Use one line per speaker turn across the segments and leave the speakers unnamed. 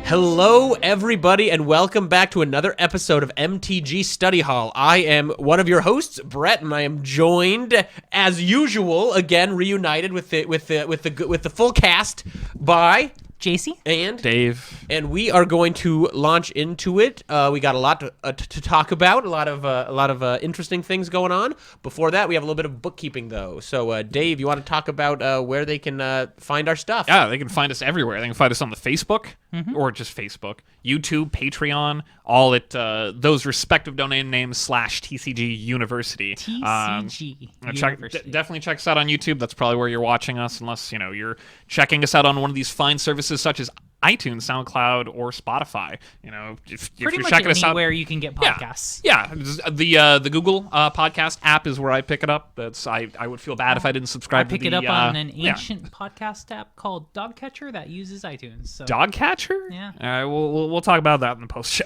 Hello, everybody, and welcome back to another episode of MTG Study Hall. I am one of your hosts, Brett, and I am joined, as usual, again reunited with the full cast by
JC
and
Dave,
and we are going to launch into it. We got a lot to talk about, a lot of interesting things going on. Before that, we have a little bit of bookkeeping, though. So, Dave, you want to talk about where they can find our stuff?
Yeah, they can find us everywhere. They can find us on the Facebook, or just Facebook, YouTube, Patreon, all at those respective domain names / TCG University.
TCG University.
Definitely check us out on YouTube. That's probably where you're watching us, unless you're checking us out on one of these fine services such as iTunes, SoundCloud, or Spotify. If
Pretty
you're
much
checking us out,
anywhere you can get podcasts.
Yeah. The Google podcast app is where I pick it up. I would feel bad if I didn't subscribe.
I pick
to
it
the,
up on an ancient podcast app called Dogcatcher that uses iTunes. So.
Dogcatcher?
Yeah.
All right, we'll talk about that in the post show.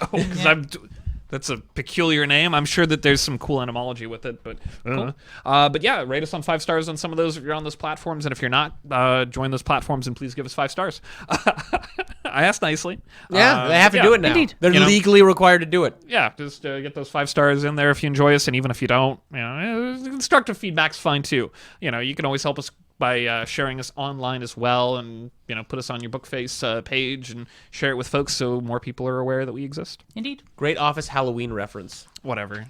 That's a peculiar name. I'm sure that there's some cool etymology with it, but
Cool.
But yeah, rate us on 5 stars on some of those if you're on those platforms, and if you're not, join those platforms and please give us 5 stars. I asked nicely.
Yeah, they have to do it now.
Indeed.
They're legally required to do it.
Yeah, just get those 5 stars in there if you enjoy us, and even if you don't, constructive feedback's fine too. You can always help us by sharing us online as well, and put us on your Bookface page and share it with folks so more people are aware that we exist.
Indeed.
Great Office Halloween reference.
Whatever.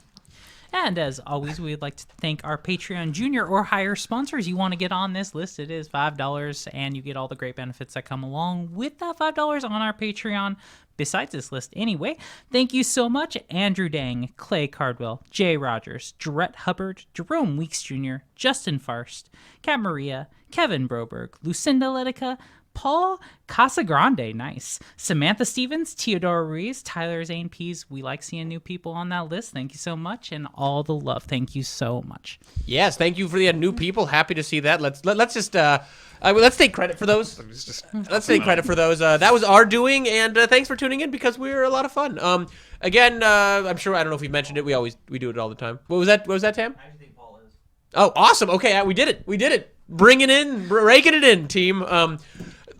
And as always, we'd like to thank our Patreon junior or higher sponsors. You want to get on this list, it is $5, and you get all the great benefits that come along with that $5 on our Patreon. Besides this list anyway, thank you so much, Andrew Dang, Clay Cardwell, Jay Rogers, Jarrett Hubbard, Jerome Weeks Jr., Justin Farst, Kat Maria, Kevin Broberg, Lucinda Letica, Paul Casagrande, nice, Samantha Stevens, Teodora Ruiz, Tyler Zane Pease. We like seeing new people on that list. Thank you so much, and all the love. Thank you so much.
Yes, thank you for the new people. Happy to see that. Let's just let's take credit for those. Let's take credit for those. That was our doing, and thanks for tuning in because we were a lot of fun. Again, I'm sure I don't know if we mentioned it. We do it all the time. What was that? What was that, Tam?
I think Paul is.
Oh, awesome. Okay, we did it. Bringing it in, raking it in, team.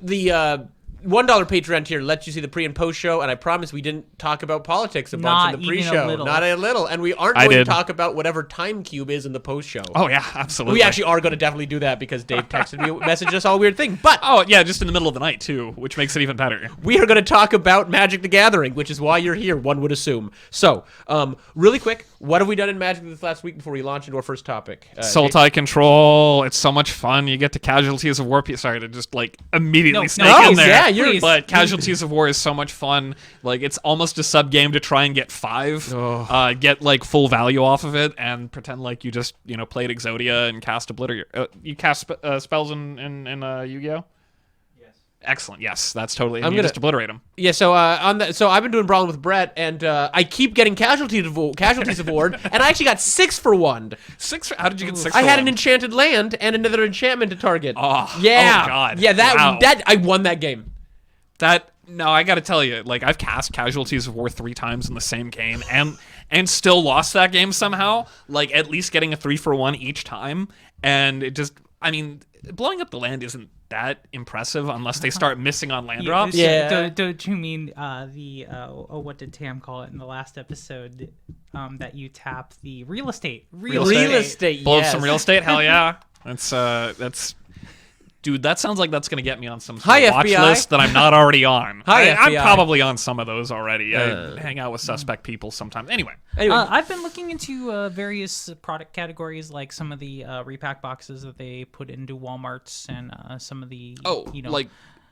The $1 Patreon tier lets you see the pre and post show, and I promise we didn't talk about politics a bunch in the pre-show. Not a little. And we aren't going to talk about whatever time cube is in the post show.
Oh yeah, absolutely.
We actually are going to definitely do that because Dave texted me, messaged us all weird thing. But
oh yeah, just in the middle of the night too, which makes it even better.
We are going to talk about Magic the Gathering, which is why you're here, one would assume. So, really quick, what have we done in Magic this last week before we launch into our first topic?
Sultai control. It's so much fun. You get to Casualties of War. Sorry to just immediately snake
no,
in there.
Yeah,
but Casualties of War is so much fun. It's almost a sub game to try and get 5, get full value off of it, and pretend like you just played Exodia and cast Obliterate. You cast spells in Yu-Gi-Oh? Excellent. Yes, that's totally. You just obliterate them.
Yeah. So so I've been doing Brawling with Brett, and I keep getting Casualties of War, and I actually got 6 for 1.
6? How did you get 6?
I had an enchanted land and another enchantment to target.
Oh,
yeah.
Oh God.
Yeah.
Wow.
That I won that game.
No, I got to tell you, I've cast Casualties of War 3 times in the same game, and still lost that game somehow. At least getting a 3 for 1 each time, and it just, blowing up the land isn't that impressive unless they start missing on land drops.
Yeah. Don't you mean what did Tam call it in the last episode? That you tap the real estate.
Real estate.
Blow
Yes.
up some real estate. Hell yeah. That's. Dude, that sounds like that's going to get me on some sort of watch list that I'm not already on. I'm probably on some of those already. I hang out with suspect people sometimes. Anyway.
I've been looking into various product categories, like some of the repack boxes that they put into Walmarts and some of the,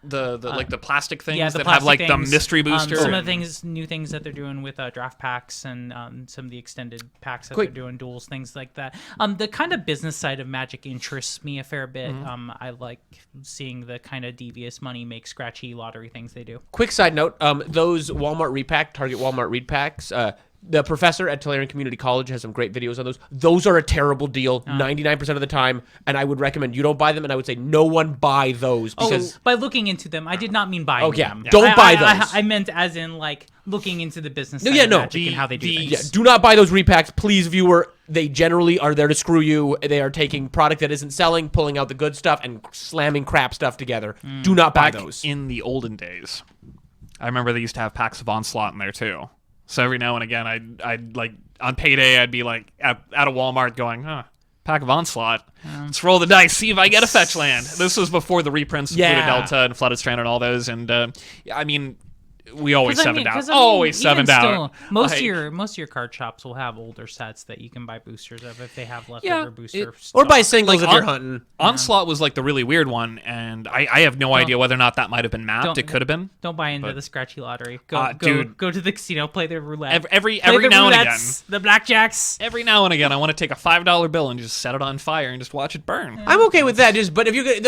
the plastic things that
plastic
have
things,
the mystery booster.
Some of the new things that they're doing with draft packs and some of the extended packs that they're doing, duels, things like that. The kind of business side of Magic interests me a fair bit. I like seeing the kind of devious money make scratchy lottery things they do.
Quick side note: those Target Walmart repacks. The professor at Tolarian Community College has some great videos on those. Those are a terrible deal 99% of the time, and I would recommend you don't buy them, and I would say no one buy those. Because
by looking into them, I did not mean buying them.
Don't buy those.
I meant as in looking into the business side of Magic and how they do things.
Yeah, do not buy those repacks, please, viewer. They generally are there to screw you. They are taking product that isn't selling, pulling out the good stuff, and slamming crap stuff together. Do not buy those.
In the olden days, I remember they used to have packs of Onslaught in there too. So every now and again, I'd like on payday, I'd be like at a Walmart going, pack of Onslaught. Let's roll the dice, see if I get a fetch land. This was before the reprints of Fluted Delta and Flooded Strand and all those. And I mean, we always 7'd out. Always 7'd out.
Most of your card shops will have older sets that you can buy boosters of if they have leftover boosters.
Or buy singles if you're hunting.
Onslaught was like the really weird one, and I have no idea whether or not that might have been mapped. It could have been.
Don't buy into the scratchy lottery. Go to the casino, play the roulette.
Every now and again.
The blackjacks.
Every now and again, I want to take a $5 bill and just set it on fire and just watch it burn.
I'm okay with that. But if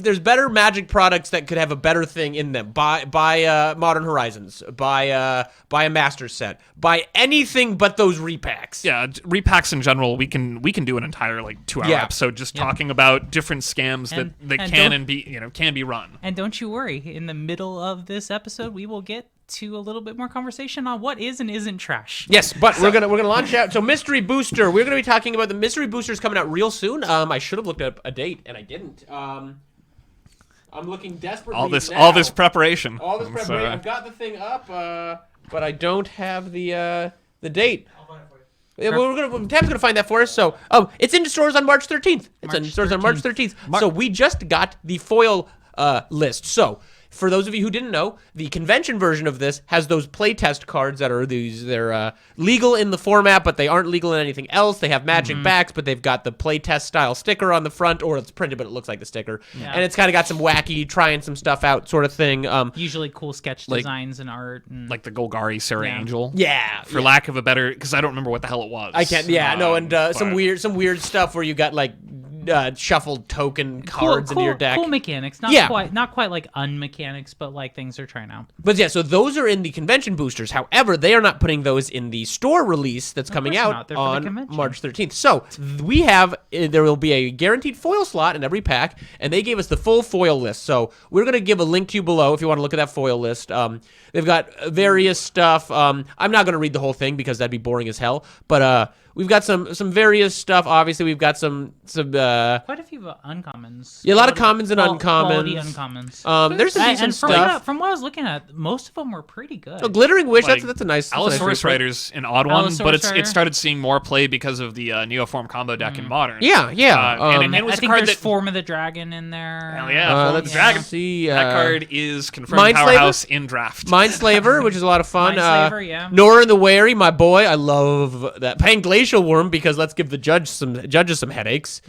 there's better Magic products that could have a better thing in them, buy Modern Horizons. Buy a master set. Buy anything but those repacks.
Yeah, repacks in general. We can do an entire like 2-hour episode just talking about different scams that can be run.
And don't you worry, in the middle of this episode, we will get to a little bit more conversation on what is and isn't trash.
Yes, but we're gonna launch out. So mystery booster. We're gonna be talking about the mystery boosters coming out real soon. I should have looked up a date and I didn't. I'm looking desperately
all this preparation.
All this preparation. I've got the thing up, but I don't have the date. I'll find it for you. Tab's gonna find that for us. So, it's in stores on March 13th. It's in stores on March 13th. So we just got the foil list. So, for those of you who didn't know, the convention version of this has those playtest cards that are they're legal in the format, but they aren't legal in anything else. They have Magic backs, but they've got the playtest style sticker on the front, or it's printed, but it looks like the sticker. Yeah. And it's kind of got some wacky, trying some stuff out sort of thing.
Usually cool sketch designs and art. And...
Like the Golgari Sarah Angel.
Yeah.
For lack of a better, because I don't remember what the hell it was.
I can't, some weird stuff where you got like shuffled token cards into your deck.
Cool mechanics. Not quite like unmechanics, but like things they're trying out.
But yeah, so those are in the convention boosters. However, they are not putting those in the store release that's coming out on March 13th. So there will be a guaranteed foil slot in every pack, and they gave us the full foil list. So we're going to give a link to you below if you want to look at that foil list. They've got various stuff. I'm not going to read the whole thing because that'd be boring as hell. But we've got some various stuff. Obviously, we've got some
quite a few uncommons.
Yeah, a lot of commons and uncommons.
Quality uncommons.
There's some decent stuff.
From what I was looking at, most of them were pretty good.
Glittering Wish, that's a nice.
Allosaurus Rider's an odd one, but it started seeing more play because of the Neoform combo deck in Modern.
Yeah.
And I think there's Form of the Dragon in there.
Hell yeah,
let's
Dragon.
See.
That card is confirmed powerhouse in draft.
Mindslaver, which is a lot of fun.
Mindslaver, yeah.
Nora and the Wary, my boy. I love that. Panglacial Worm, because let's give the judges some headaches.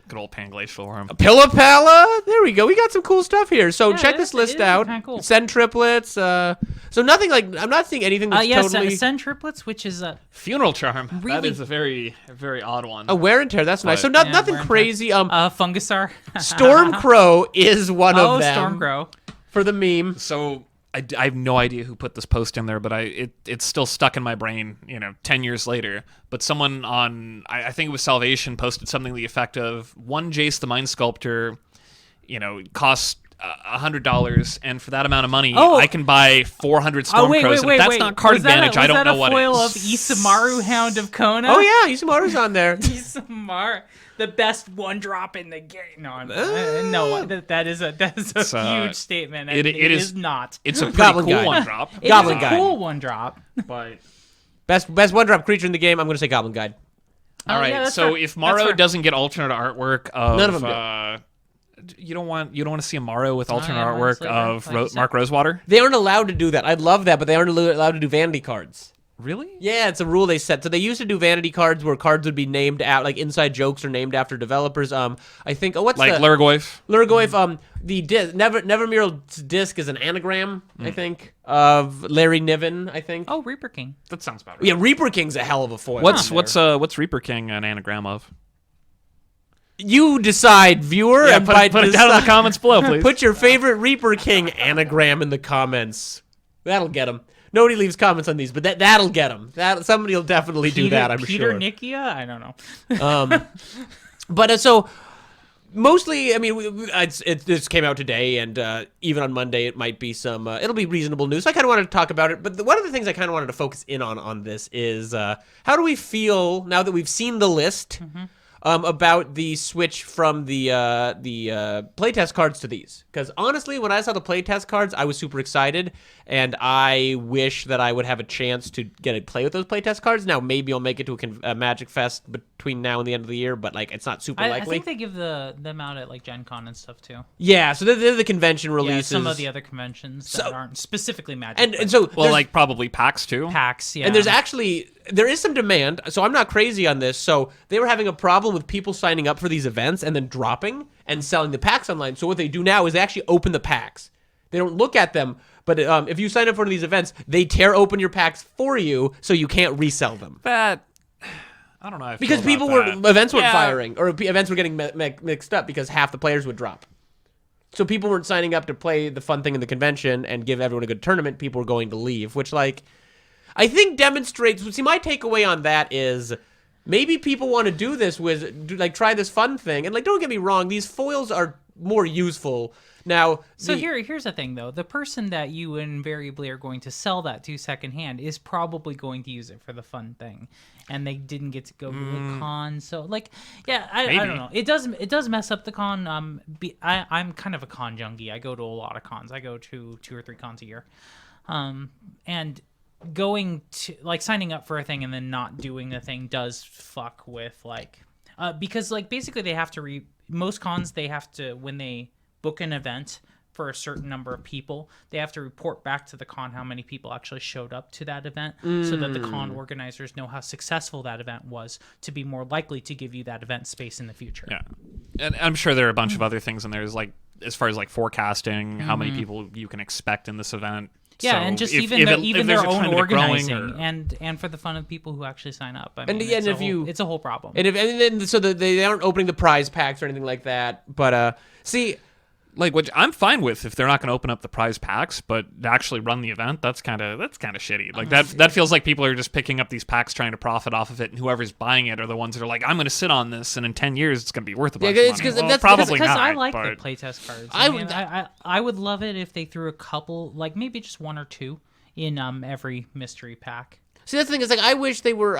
Good old Panglacial Worm.
Pillapalla. There we go. We got some cool stuff here. So check this list out.
Cool.
Send triplets. So nothing like, I'm not seeing anything that's totally...
Send triplets, which is a...
Funeral Charm.
Really?
That is a very, very odd one.
A Wear and Tear. That's nice. So nothing crazy.
Fungusar.
Stormcrow is one of them.
Stormcrow.
For the meme.
So... I have no idea who put this post in there, but it's still stuck in my brain, 10 years later. But someone on, I think it was Salvation, posted something to the effect of, one Jace the Mind Sculptor, costs $100, and for that amount of money, I can buy 400 Stormcrows. And if that's not card advantage, I don't know what is.
Was that a foil of Isamaru, Hound of Kona?
Oh yeah, Isamaru's on there.
Isamaru. The best one drop in the game. No, that is a huge statement. It is not.
It's a pretty cool one drop.
Goblin
Guide. Cool one drop.
But
best one drop creature in the game. I'm going to say Goblin Guide.
All right.
Yeah,
so if Morrow doesn't get alternate artwork of
none of them
you don't want to see a Morrow with alternate artwork of Mark Rosewater?
They aren't allowed to do that. I'd love that, but they aren't allowed to do vanity cards.
Really?
Yeah, it's a rule they set. So they used to do vanity cards where cards would be named out, like inside jokes are named after developers. I think what's
like Lurgoyf?
Lurgoyf. The disc, Nevermural's disc is an anagram, I think, of Larry Niven. I think.
Oh, Reaper King.
That sounds about right.
Yeah, Reaper King's a hell of a foil.
What's Reaper King an anagram of?
You decide, viewer.
Yeah, put it down in the comments below, please.
Put your favorite Reaper King anagram in the comments. That'll get them. Nobody leaves comments on these, but that'll get them. Somebody will definitely do that, I'm sure.
Peter Nikia? I don't know.
But so mostly, I mean, this came out today, and even on Monday, it might be it'll be reasonable news. So I kind of wanted to talk about it, but one of the things I kind of wanted to focus in on this is how do we feel now that we've seen the list? about the switch from the playtest cards to these. Because honestly, when I saw the playtest cards, I was super excited, and I wish that I would have a chance to get to play with those playtest cards. Now, maybe I'll make it to a Magic Fest between now and the end of the year, but like it's not super likely.
I think they give them out at like Gen Con and stuff too.
Yeah, so they're the convention releases.
Yeah, some of the other conventions that aren't specifically Magic.
And so
well, like probably PAX too.
PAX, yeah.
And there is some demand, so I'm not crazy on this. So they were having a problem with people signing up for these events and then dropping and selling the packs online. So what they do now is they actually open the packs. They don't look at them, but if you sign up for one of these events, they tear open your packs for you so you can't resell them.
That I don't know. How
because
people were
events weren't firing, or events were getting mixed up because half the players would drop. So people weren't signing up to play the fun thing in the convention and give everyone a good tournament. People were going to leave, which like I think demonstrates. See, my takeaway on that is maybe people want to do this try this fun thing, and like don't get me wrong, these foils are more useful now.
So here's the thing though: the person that you invariably are going to sell that to secondhand is probably going to use it for the fun thing, and they didn't get to go to the con. So like, yeah, I don't know. It does mess up the con. I'm kind of a con junkie. I go to a lot of cons. I go to 2 or 3 cons a year, and going to like signing up for a thing and then not doing the thing does fuck with like because like basically they have to most cons they have to, when they book an event for a certain number of people, they have to report back to the con how many people actually showed up to that event so that the con organizers know how successful that event was to be more likely to give you that event space in the future.
Yeah, and I'm sure there are a bunch of other things in there, like as far as like forecasting how many people you can expect in this event.
Yeah,
so
and just
if
even
there's
their
a
own
trend of it growing
organizing and for the fun of people who actually sign up. I mean, it's a whole problem.
So they aren't opening the prize packs or anything like that. But see,
like which I'm fine with if they're not going to open up the prize packs, but actually run the event. That's kind of shitty. Like that feels like people are just picking up these packs trying to profit off of it, and whoever's buying it are the ones that are like, I'm going to sit on this, and in 10 years it's going to be worth a bunch of money. Well, probably not.
I like
but
the playtest cards. I would love it if they threw a couple, like maybe just 1 or 2 in every mystery pack.
See, that's the thing is like I wish they were.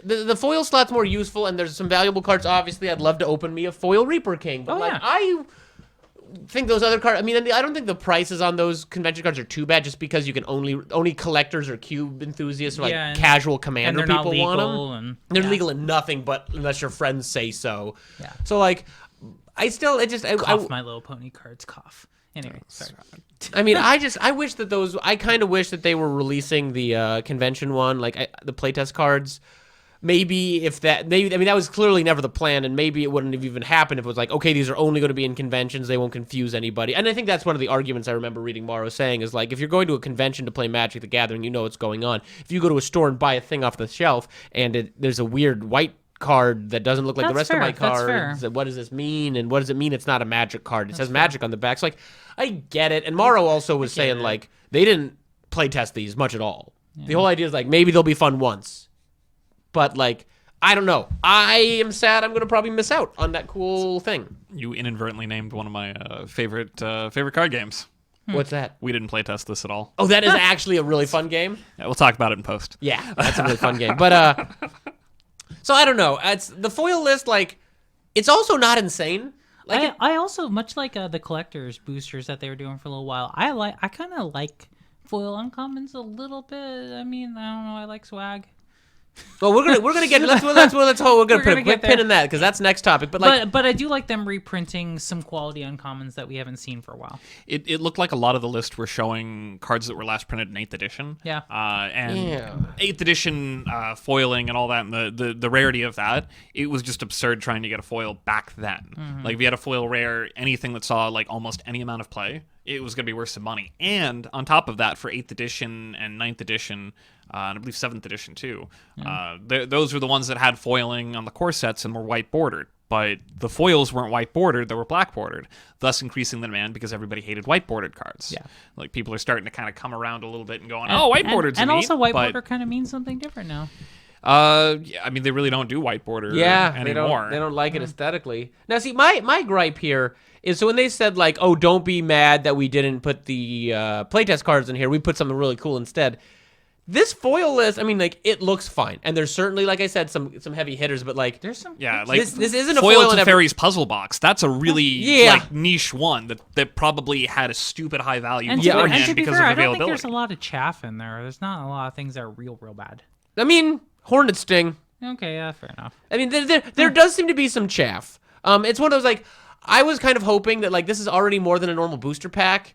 The foil slot's more useful, and there's some valuable cards. Obviously, I'd love to open me a foil Reaper King, but I think those other cards. I mean, I don't think the prices on those convention cards are too bad, just because you can only collectors or cube enthusiasts or like casual commander people want them. They're legal in nothing but unless your friends say so. Yeah. So like, I
My Little Pony cards cough. Anyway, sorry.
I mean, I wish that those. I kind of wish that they were releasing the convention one, like the playtest cards. Maybe that was clearly never the plan, and maybe it wouldn't have even happened if it was like, okay, these are only going to be in conventions, they won't confuse anybody. And I think that's one of the arguments I remember reading Morrow saying is like, if you're going to a convention to play Magic the Gathering, you know what's going on. If you go to a store and buy a thing off the shelf and there's a weird white card that doesn't look like the rest of my cards, what does this mean? And what does it mean it's not a Magic card? It says Magic on the back. So like, I get it. And Morrow also was saying like, they didn't play test these much at all. Yeah. The whole idea is like, maybe they'll be fun once. But, like, I don't know. I am sad I'm going to probably miss out on that cool thing.
You inadvertently named one of my favorite card games.
What's that?
We didn't play test this at all.
Oh, that is actually a really fun game?
Yeah, we'll talk about it in post.
Yeah, that's a really fun game. But, so I don't know. It's the foil list, like, it's also not insane. Like
I also, much like the collector's boosters that they were doing for a little while, I kind of like foil uncommons a little bit. I mean, I don't know. I like swag.
Well, we're gonna get we're gonna put a quick pin in that because that's next topic. But
I do like them reprinting some quality uncommons that we haven't seen for a while.
It looked like a lot of the list were showing cards that were last printed in 8th edition.
Yeah.
8th edition foiling and all that, and the rarity of that, it was just absurd trying to get a foil back then. Mm-hmm. Like if you had a foil rare, anything that saw like almost any amount of play, it was going to be worth some money. And on top of that, for 8th edition and 9th edition, and I believe 7th edition too, those were the ones that had foiling on the core sets and were white bordered. But the foils weren't white bordered, they were black bordered, thus increasing the demand because everybody hated white bordered cards. Yeah. Like people are starting to kind of come around a little bit and going, white bordered's
and
neat,
also white border kind of means something different now.
Yeah, I mean, they really don't do white border anymore.
They don't like it aesthetically. Now, see, my gripe here is, so when they said, like, oh, don't be mad that we didn't put the playtest cards in here, we put something really cool instead. This foil list, I mean, like, it looks fine, and there's certainly, like I said, some heavy hitters, but like,
There's some.
Yeah, like
this isn't a
foil
foil in every-
Teferi's puzzle box. That's a really
Yeah.
like niche one that probably had a stupid high value
And,
beforehand
and to be
because
fair,
of
I don't
availability.
think there's a lot of chaff in there. There's not a lot of things that are real bad.
I mean, Hornet Sting.
Okay, yeah, fair enough.
I mean, there does seem to be some chaff. It's one of those, like, I was kind of hoping that, like, this is already more than a normal booster pack.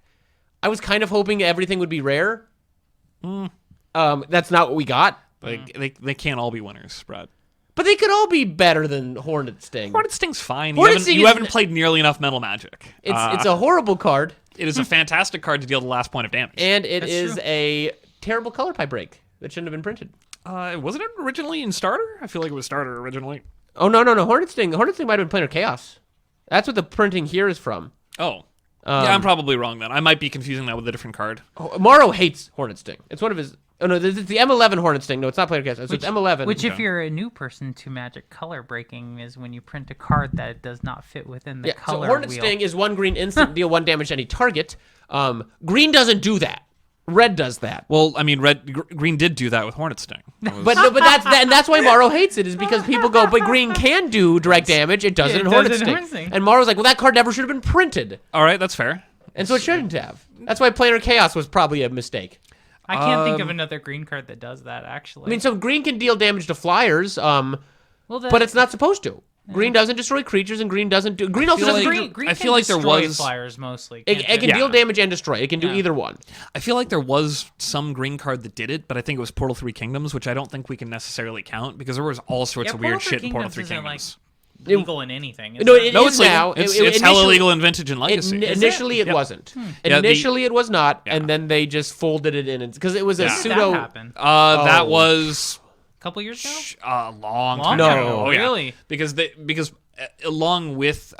I was kind of hoping everything would be rare. That's not what we got.
Like they can't all be winners, Brad.
But they could all be better than Hornet Sting.
Hornet Sting's fine.
Hornet
you
Sting
haven't,
is-
you haven't played nearly enough Metal Magic.
It's a horrible card,
It is a fantastic card to deal the last point of damage.
and it is
true.
a terrible color pipe break that shouldn't have been printed.
Wasn't it originally in Starter? I feel like it was Starter originally.
Oh, no. Hornet Sting might have been Planar Chaos. That's what the printing here is from.
Oh. Yeah, I'm probably wrong then. I might be confusing that with a different card.
Oh, Morrow hates Hornet Sting. It's one of his... Oh, no, it's the M11 Hornet Sting. No, it's not Planar Chaos. So it's M11.
Which, if you're a new person to Magic color breaking, is when you print a card that does not fit within the
Yeah,
color
so Hornet
wheel.
Sting is 1 green instant, deal 1 damage to any target. Green doesn't do that. Red does that.
Well, I mean, Green did do that with Hornet Sting. That was-
But that's why Morrow hates it, is because people go, but green can do direct damage. It doesn't
It
in Hornet
does in
Sting.
Hornet Sting.
And Morrow's like, well, that card never should have been printed.
all right, that's fair.
And so it shouldn't have. That's why Planar Chaos was probably a mistake.
I can't think of another green card that does that, actually.
I mean, so green can deal damage to flyers,
well,
but it's not supposed to. Green doesn't destroy creatures, and green doesn't do... Green also
feel
doesn't...
like-
green
I
can
feel like there
destroy
was-
flyers mostly.
It
can't
can
it?
deal
Yeah.
damage and destroy. It can do
Yeah.
either one.
I feel like there was some green card that did it, but I think it was Portal 3 Kingdoms, which I don't think we can necessarily count because there was all sorts
Yeah,
of weird
Portal 3
shit in Portal 3
Kingdoms
Kingdoms.
isn't, legal in anything.
No, it
No,
is
it's legal.
now.
It's hella
initially-
legal in Vintage and Legacy.
Initially, it
Yep.
wasn't.
Yeah,
Initially, it was not,
Yeah.
and then they just folded it in because it was a
Yeah.
When did
pseudo.
that happen?
That
Oh.
was
A couple years ago?
a long
Long
time
time
ago.
ago.
Oh, yeah.
Really?
Because along with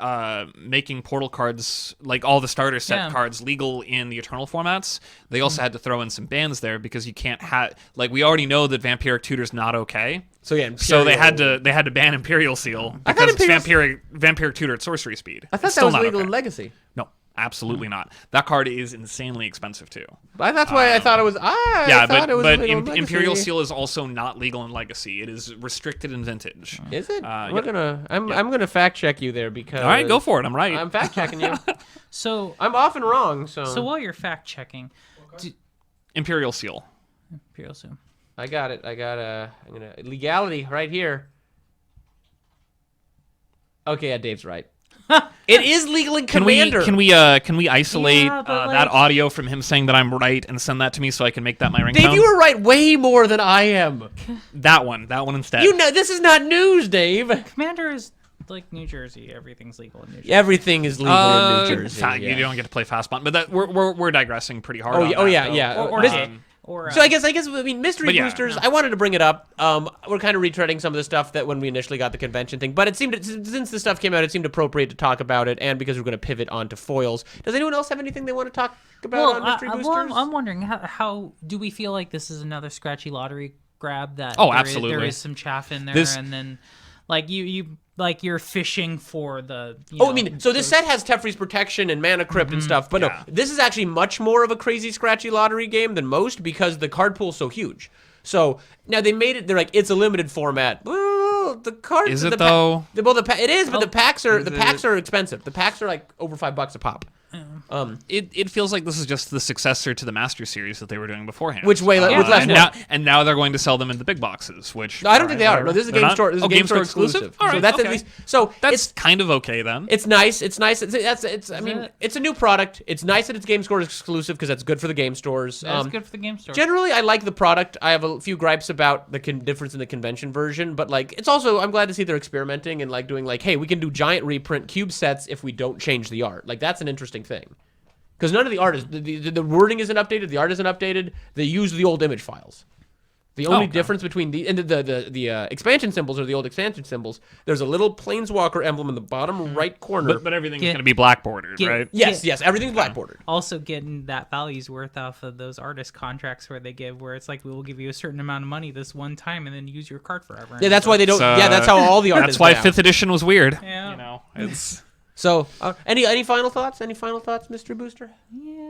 making Portal cards, like all the starter set
Yeah.
cards, legal in the Eternal formats, they also had to throw in some bans there because you can't have, like, we already know that Vampiric Tutor's not okay.
So yeah,
So they
Imperial-
had to ban Imperial Seal
I thought
because it's
Imperial-
Vampiric Tutor at sorcery speed.
I thought
It's
that
still
was
not
legal
okay.
in Legacy.
No, absolutely not. That card is insanely expensive too.
But that's why I thought it was.
Yeah,
thought it was
but
legal in Legacy.
Imperial Seal is also not legal in Legacy. It is restricted in Vintage.
Is it?
Yep.
I'm gonna fact check you there because.
All right, go for it. I'm right.
I'm fact checking you.
So,
I'm often wrong, so.
so while you're fact checking,
Imperial Seal.
Imperial Zoom.
I got it. I'm gonna legality right here. Okay, yeah, Dave's right. It is legal in Commander.
Can we isolate
Yeah, but,
that
like-
audio from him saying that I'm right and send that to me so I can make that my ringtone?
Dave, you were right way more than I am.
that one instead.
You know, this is not news, Dave.
Commander is like New Jersey. Everything's legal in New Jersey.
Everything is legal in New Jersey.
You
yeah.
don't get to play fast button, but that we're digressing pretty hard.
Oh,
on
yeah, oh
that,
yeah,
though.
yeah.
Or,
Mis-
or
So I guess I mean mystery
But yeah,
boosters. I wanted to bring it up. We're kind of retreading some of the stuff that when we initially got the convention thing, but it seemed since the stuff came out, it seemed appropriate to talk about it, and because we're going to pivot onto foils. Does anyone else have anything they want to talk about on mystery boosters?
I'm wondering how do we feel like this is another scratchy lottery grab that
Oh,
there
absolutely.
there is some chaff in there,
This-
and then like you like you're fishing for the.
I mean, so this set has Teferi's Protection and Mana Crypt and stuff, but
yeah.
no, this is actually much more of a crazy, scratchy lottery game than most because the card pool's so huge. So now they made it. They're like it's a limited format. Well, the cards.
Is
the
it though?
It is, but the packs are
is
packs
it?
are expensive. The packs are like over $5 a pop.
It feels like this is just the successor to the Master Series that they were doing beforehand.
Which way- with less
and now they're going to sell them in the big boxes. Which
No, I don't think they are. No, this is a
They're
game
not?
store. This is a
Oh,
game store exclusive.
All right,
so that's
okay.
at least. So
That's kind of okay then.
It's nice. It's nice. It's. I mean,
it?
it's a new product. It's nice that it's game store exclusive because that's good for the game stores.
That's good for the game store.
Generally, I like the product. I have a few gripes about the difference in the convention version, but like, it's also I'm glad to see they're experimenting and like doing like, hey, we can do giant reprint cube sets if we don't change the art. Like that's an interesting thing, because none of the art is the wording isn't updated, the art isn't updated. They use the old image files. The only
okay.
difference between the expansion symbols are the old expansion symbols. There's a little planeswalker emblem in the bottom right corner.
but everything's
Get-
going to be black bordered,
get-
right?
yes, everything's black bordered.
Also getting that value's worth off of those artist contracts where they give where it's like we will give you a certain amount of money this one time and then use your card forever.
Yeah, that's why they don't.
So,
yeah, that's how all the art
That's
is
why
now.
5th edition was weird.
Yeah.
You know, it's
So, any final thoughts? Any final thoughts, Mr. Booster?
Yeah.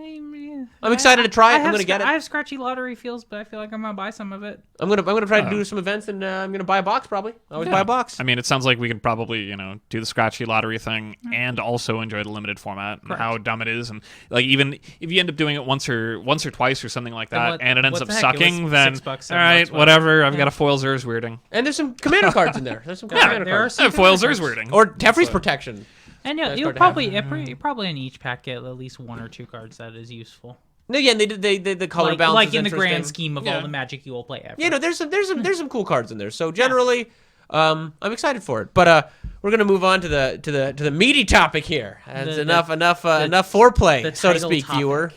I'm excited to try it. I'm gonna get it.
I have scratchy lottery feels, but I feel like I'm gonna buy some of it.
I'm gonna try to do some events, and I'm gonna buy a box probably. I always buy a box.
I mean, it sounds like we could probably, do the scratchy lottery thing and also enjoy the limited format and how dumb it is, and like even if you end up doing it once or twice or something like that, and it ends up sucking, then
$6,
all right, whatever. I've got a foil Zers weirding,
And there's some commander cards in there. There's some commander
there are
cards.
some
foil Zers weirding,
Or Teferi's protection.
And
That's
you'll
hard to
probably in each pack get at least 1 or 2 cards that is useful.
No, yeah, and they did the color balance.
Like
is
in the
interesting.
grand scheme of all the Magic you will play ever.
Yeah, no, there's some cool cards in there. So generally, I'm excited for it. But we're gonna move on to the meaty topic here. That's enough foreplay, so to speak,
topic.
viewer.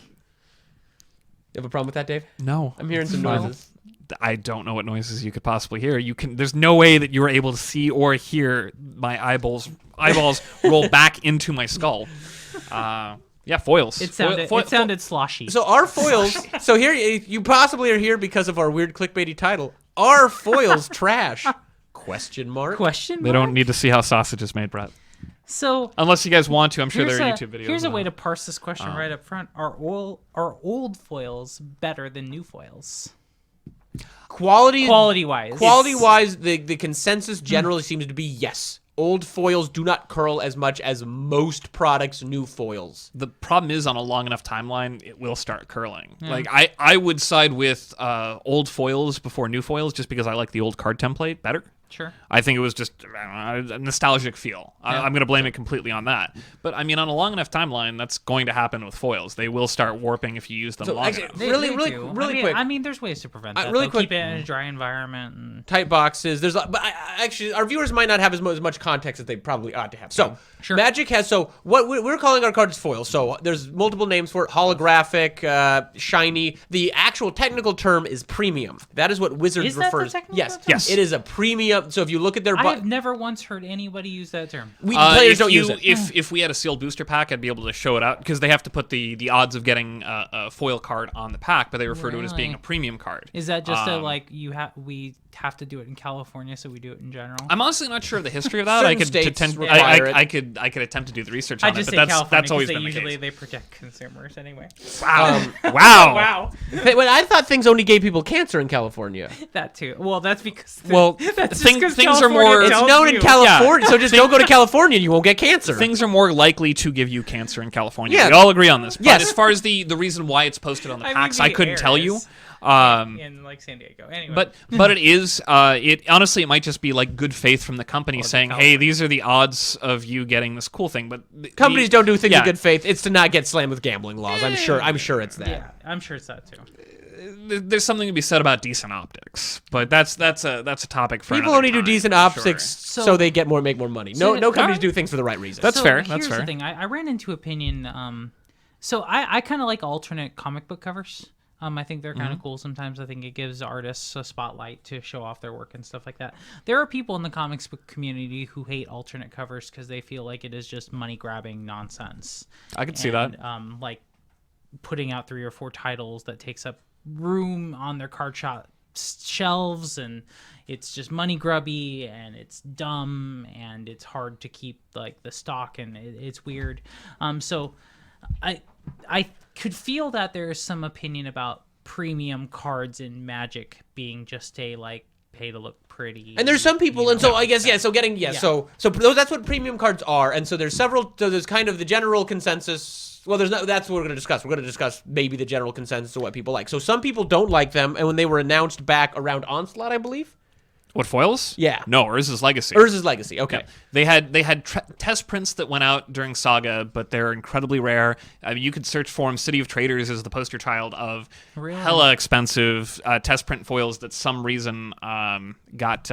You have a problem with that, Dave?
No,
I'm hearing some noises.
I don't know what noises you could possibly hear. There's no way that you were able to see or hear my eyeballs roll back into my skull. Yeah, foils.
It sounded sloshy.
So our foils. So here you possibly are here because of our weird clickbaity title. Are foils trash? Question mark.
They don't need to see how sausage is made, Brett.
So
unless you guys want to, I'm sure there are YouTube videos.
Here's a way to parse this question right up front. Are old foils better than new foils?
Quality-wise, the consensus generally seems to be yes. Old foils do not curl as much as most products' new foils.
The problem is, on a long enough timeline, it will start curling. Like I would side with old foils before new foils, just because I like the old card template better.
Sure.
I think it was just a nostalgic feel. I'm going to blame it completely on that. But I mean, on a long enough timeline, that's going to happen with foils. They will start warping if you use them long enough.
Really quick.
I mean, there's ways to prevent that.
Really quick.
Keep it in a dry environment. And...
Tight boxes. Actually, our viewers might not have as much context as they probably ought to have. So,
Sure.
Magic has what we're calling our cards foils. So there's multiple names for it: holographic, shiny. The actual technical term is premium. That is what Wizards
Is that the
refers.
technical
Yes,
term?
Yes.
It is a premium. So if you look at their,
I have never once heard anybody use that term.
players don't use it.
If we had a sealed booster pack, I'd be able to show it out because they have to put the odds of getting a foil card on the pack, but they refer to it as being a premium card.
Is that just we have to do it in California, so we do it in general?
I'm honestly not sure of the history of that.
Certain states
I could attempt to do the research on
I just
it,
say
but
California
that's always been
usually
the case.
they protect consumers anyway.
Wow. Wow.
Wow,
Well, I thought things only gave people cancer in California.
that too. Well, that's because
Things are
California
more.
It's known in California, so just don't go to California and you won't get cancer.
Things are more likely to give you cancer in California.
Yeah.
We all agree on this. But
Yes.
as far as the reason why it's posted on the
I mean,
packs,
the
I couldn't tell you.
in like San Diego. Anyway,
But it is. It honestly, it might just be like good faith from the company saying, "Hey, these are the odds of you getting this cool thing." But
Companies don't do things in good faith. It's to not get slammed with gambling laws. I'm sure it's that.
yeah, I'm sure it's that too.
there's something to be said about decent optics, but that's a topic for
People
another
only do
time,
decent
sure.
optics so they make more money. No companies
alright.
do things for the right reasons.
That's
So
fair.
Here's
That's fair.
the thing. I ran into opinion. So I kind of like alternate comic book covers. I think they're kind of cool. Sometimes I think it gives artists a spotlight to show off their work and stuff like that. There are people in the comics book community who hate alternate covers because they feel like it is just money grabbing nonsense.
I can see that.
Like putting out 3 or 4 titles that takes up room on their card shop shelves, and it's just money grubby and it's dumb and it's hard to keep like the stock, and it's weird. So I could feel that there is some opinion about premium cards in Magic being just a like pay to look pretty.
And there's some people, and so I guess so that's what premium cards are. And so there's several. So there's kind of the general consensus. Well, there's not. That's what we're going to discuss. We're going to discuss maybe the general consensus of what people like. So some people don't like them, and when they were announced back around Onslaught, I believe.
What, foils?
Yeah.
No, Urza's Legacy.
Urza's Legacy. Okay.
Yeah. They had test prints that went out during Saga, but they're incredibly rare. I mean, you could search for them. City of Traders is the poster child of hella expensive test print foils that some reason got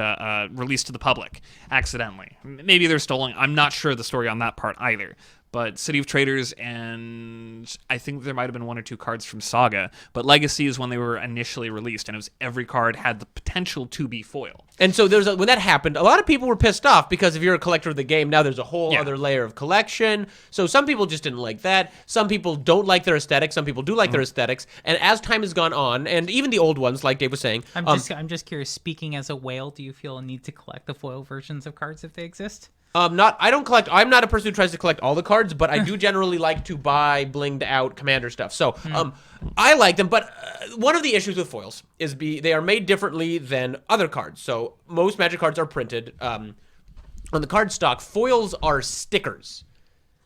released to the public accidentally. Maybe they're stolen. I'm not sure the story on that part either. But City of Traders, and I think there might have been 1 or 2 cards from Saga. But Legacy is when they were initially released, and it was every card had the potential to be foil.
And so when that happened, a lot of people were pissed off because if you're a collector of the game, now there's a whole other layer of collection. So some people just didn't like that. Some people don't like their aesthetics. Some people do like their aesthetics. And as time has gone on, and even the old ones, like Dave was saying,
I'm just curious. Speaking as a whale, do you feel a need to collect the foil versions of cards if they exist?
I don't collect. I'm not a person who tries to collect all the cards, but I do generally like to buy blinged out commander stuff. So, I like them. But one of the issues with foils is they are made differently than other cards. So most Magic cards are printed. On the card stock, foils are stickers.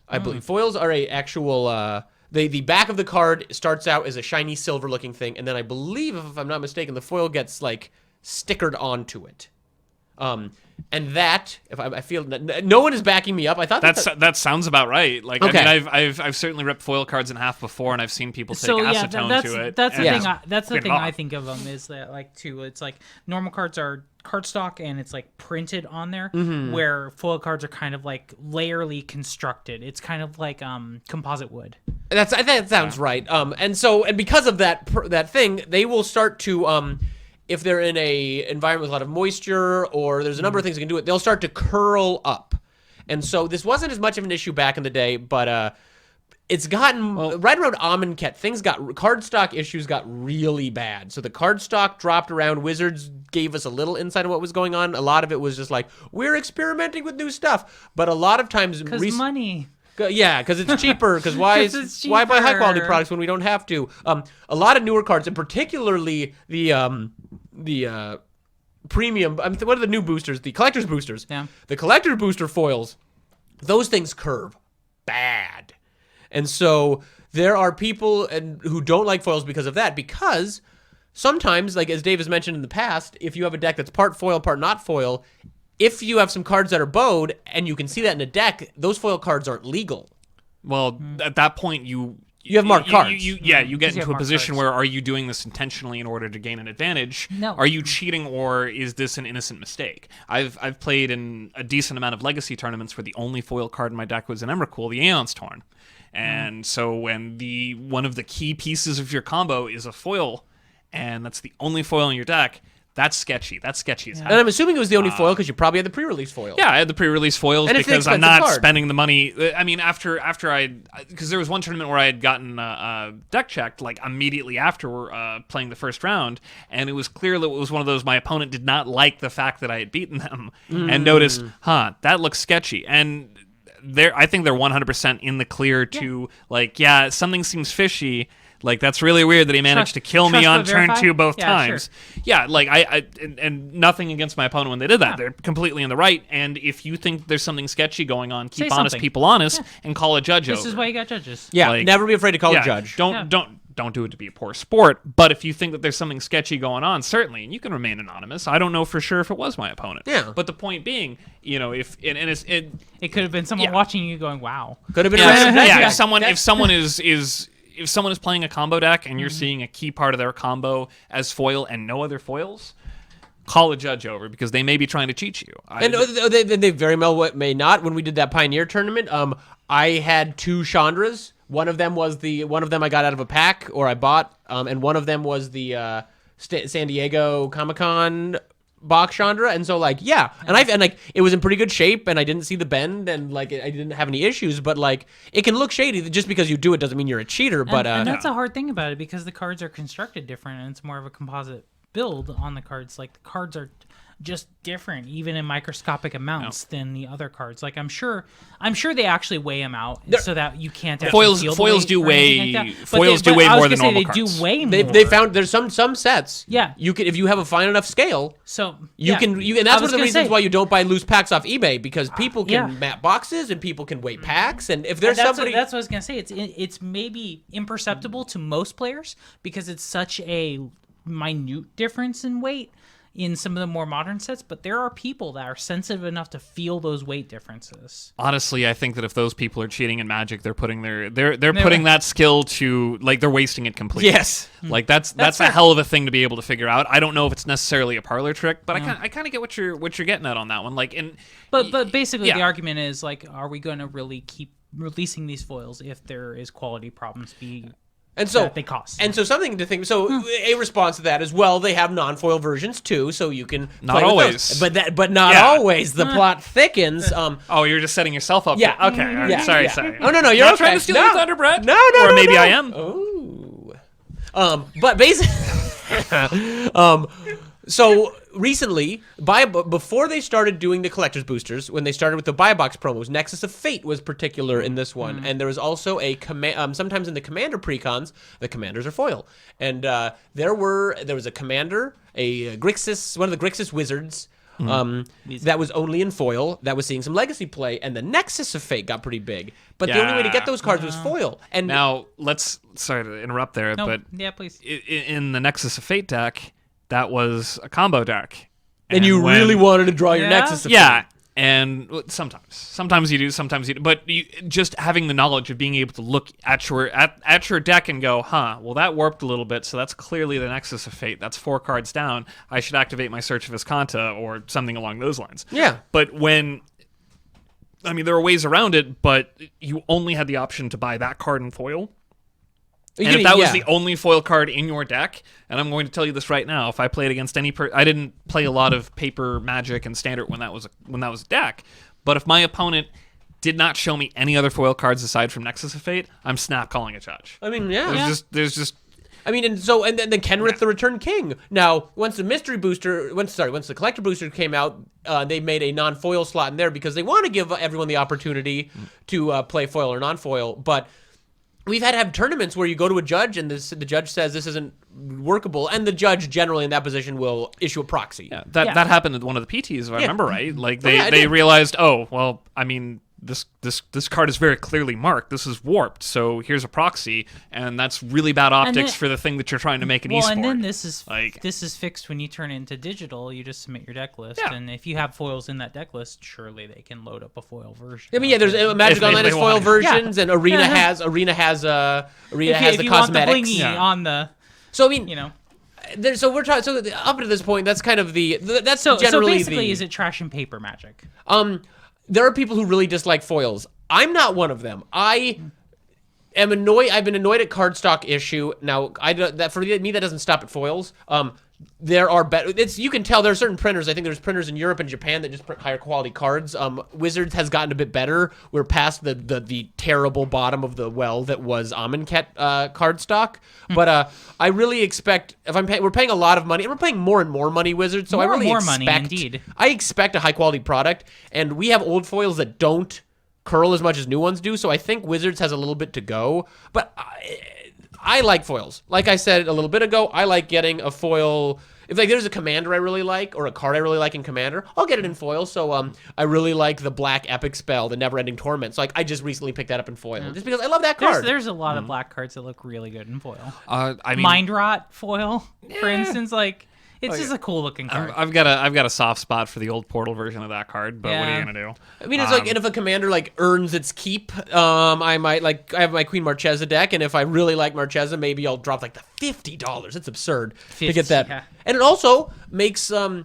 I believe foils are a actual. The back of the card starts out as a shiny silver looking thing, and then I believe, if I'm not mistaken, the foil gets like stickered onto it. And that, if I feel no one is backing me up. I thought
that sounds about right. Like,
okay.
I mean, I've certainly ripped foil cards in half before, and I've seen people take acetone to it.
That's the
and
thing. That's the thing I
off.
think of them is that like too. It's like normal cards are cardstock and it's like printed on there, where foil cards are kind of like layerly constructed. It's kind of like composite wood.
I think that sounds right. And because of that thing, they will start to if they're in a environment with a lot of moisture or there's a number of things that can do it, they'll start to curl up. And so this wasn't as much of an issue back in the day, but it's gotten right around Amonkhet, cardstock issues got really bad. So the cardstock dropped around. Wizards gave us a little insight on what was going on. A lot of it was just like, we're experimenting with new stuff. But a lot of times,
money.
Yeah, because it's cheaper. Because why buy high quality products when we don't have to? A lot of newer cards, and particularly the premium. What are the new boosters? The collector's boosters.
Yeah.
The collector booster foils. Those things curve bad, and so there are people who don't like foils because of that. Because sometimes, like as Dave has mentioned in the past, if you have a deck that's part foil, part not foil. If you have some cards that are bowed, and you can see that in a deck, those foil cards aren't legal.
Well, at that point, you
have marked cards.
You get into a position
cards.
where are you doing this intentionally in order to gain an advantage?
No.
Are you cheating, or is this an innocent mistake? I've played in a decent amount of legacy tournaments where the only foil card in my deck was an Emrakul, the Aeon's Torn. And so when one of the key pieces of your combo is a foil, and that's the only foil in your deck, that's sketchy. That's sketchy as hell.
And I'm assuming it was the only foil because you probably had the pre-release foil.
Yeah, I had the pre-release foils
And it's an
because I'm
expensive
not
card.
spending the money. I mean, after because there was one tournament where I had gotten deck checked like immediately after playing the first round, and it was clear that it was one of those my opponent did not like the fact that I had beaten them and noticed, that looks sketchy. And I think they're 100% in the clear to something seems fishy. Like, that's really weird that he managed to kill me on turn 2 both times. Sure. Yeah, like, and nothing against my opponent when they did that. Yeah. They're completely in the right, and if you think there's something sketchy going on, keep honest people honest and call a judge over.
This is why you got judges.
Yeah, never be afraid to call a judge.
Don't do it to be a poor sport, but if you think that there's something sketchy going on, certainly, and you can remain anonymous. I don't know for sure if it was my opponent.
Yeah.
But the point being, if
it could have been someone watching you going, wow.
Could have been
if someone is playing a combo deck and you're seeing a key part of their combo as foil and no other foils, call a judge over because they may be trying to cheat you.
And they very well may not. When we did that Pioneer tournament, I had 2 Chandras. One of them I got out of a pack or I bought, and one of them was the San Diego Comic-Con box Chandra, and so and it was in pretty good shape, and I didn't see the bend, and I didn't have any issues, but it can look shady. Just because you do it doesn't mean you're a cheater. But
and that's a hard thing about it because the cards are constructed different, and it's more of a composite build on the cards. Like, the cards are just different, even in microscopic amounts than the other cards. Like, I'm sure they actually weigh them out so that you can't actually feel
foils do weigh foils do
but
weigh
I was
more than
gonna say
normal
they
cards.
do weigh more.
They found there's some sets.
Yeah.
You can, if you have a fine enough scale.
So
you can, and that's one of the reasons why you don't buy loose packs off eBay, because people can map boxes and people can weigh packs, and if there's
that's
somebody,
that's what I was gonna say. It's maybe imperceptible to most players because it's such a minute difference in weight in some of the more modern sets, but there are people that are sensitive enough to feel those weight differences.
Honestly, I think that if those people are cheating in Magic, they're putting putting that skill to they're wasting it completely.
Yes.
Like that's a hell of a thing to be able to figure out. I don't know if it's necessarily a parlor trick, but I kind of get what you're getting at on that one.
But basically the argument is are we going to really keep releasing these foils if there is quality problems that they cost?
And so something to think. So a response to that is, well, they have non-foil versions too, so you can
not
play
always,
with those. But not always. The plot thickens.
Oh, you're just setting yourself up.
Yeah.
Okay. All right. Sorry.
Oh no, you're
not
okay.
trying to steal your thunder, Brett.
No.
Or maybe I am.
Ooh. But basically, so recently, before they started doing the collector's boosters, when they started with the buy box promos, Nexus of Fate was particular in this one, and there was also a sometimes in the commander precons, the commanders are foil, and there was a commander, a Grixis, one of the Grixis wizards. That was only in foil, that was seeing some legacy play, and the Nexus of Fate got pretty big. But the only way to get those cards was foil. And
now sorry to interrupt there, but
yeah, please.
In the Nexus of Fate deck, that was a combo deck.
And you really wanted to draw your Nexus of Fate.
Yeah. And sometimes you do, sometimes you do. But just having the knowledge of being able to look at your deck and go, well, that warped a little bit, so that's clearly the Nexus of Fate. That's 4 cards down. I should activate my Search of Visconta or something along those lines.
Yeah.
But there are ways around it, but you only had the option to buy that card in foil. And if that was the only foil card in your deck, and I'm going to tell you this right now, if I played against I didn't play a lot of paper, Magic, and Standard when that was a deck, but if my opponent did not show me any other foil cards aside from Nexus of Fate, I'm snap calling a judge.
I mean, yeah.
There's just.
I mean, and then Kenrith the Return King. Now, once the collector booster came out, they made a non-foil slot in there because they want to give everyone the opportunity to play foil or non-foil, but. We've had to have tournaments where you go to a judge and the judge says this isn't workable, and the judge generally in that position will issue a proxy.
Yeah, that happened at one of the PTs, if I remember right. Like they
did.
realized, this card is very clearly marked. This is warped, so here's a proxy, and that's really bad optics for the thing that you're trying to make an esport.
And then this is fixed when you turn it into digital. You just submit your deck list, and if you have foils in that deck list, surely they can load up a foil version.
I mean, there's Magic Online has foil versions, and Arena has the cosmetics
on the.
So I mean, so we're trying. So up to this point, that's kind of that's generally
so basically, is it trash and paper Magic?
There are people who really dislike foils. I'm not one of them. I am annoyed. I've been annoyed at cardstock issue. Now, for me, that doesn't stop at foils. There are better. You can tell there are certain printers. I think there's printers in Europe and Japan that just print higher quality cards. Wizards has gotten a bit better. We're past the terrible bottom of the well that was Amonkhet cardstock. But I really expect we're paying a lot of money, and we're paying more and more money, Wizards. So I expect a high quality product, and we have old foils that don't curl as much as new ones do. So I think Wizards has a little bit to go, but. I like foils. Like I said a little bit ago, I like getting a foil. If there's a commander I really like or a card I really like in Commander, I'll get it in foil. So I really like the black epic spell, the Never-Ending Torment. So I just recently picked that up in foil just because I love that card.
There's a lot of black cards that look really good in foil.
I mean,
Mind Rot foil, for instance, it's just a cool looking card.
I've got a soft spot for the old Portal version of that card, but what are you gonna do?
I mean, it's and if a commander earns its keep, I might I have my Queen Marchesa deck, and if I really like Marchesa, maybe I'll drop the $50. It's absurd to get that, and it also makes it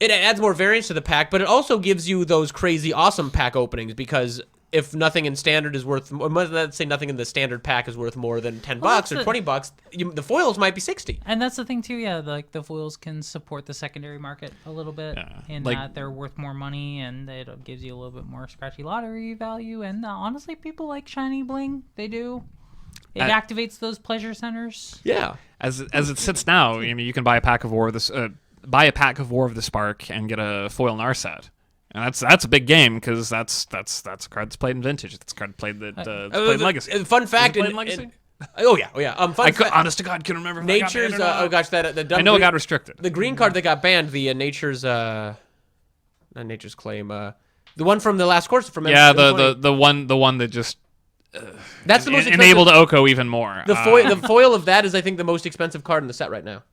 adds more variance to the pack, but it also gives you those crazy awesome pack openings because. If nothing in standard is worth, let's say nothing in the standard pack is worth more than $10 or $20, the foils might be $60.
And that's the thing too, the foils can support the secondary market a little bit in that they're worth more money and it gives you a little bit more scratchy lottery value. And honestly, people like shiny bling. They do. It activates those pleasure centers.
Yeah.
As it sits now, you can buy a pack of War of the Spark and get a foil Narset. And that's a big game because that's a card that's played in Vintage. It's a card played played in Legacy.
Fun fact,
in Legacy.
Oh yeah.
Honest to God, couldn't remember.
Nature's. Oh gosh,
I know it got restricted.
The green card that got banned, the Nature's. Not Nature's Claim. The one from the last course from.
Yeah, the one that just.
That's the most
enabled Oko even more.
The foil of that is, I think, the most expensive card in the set right now.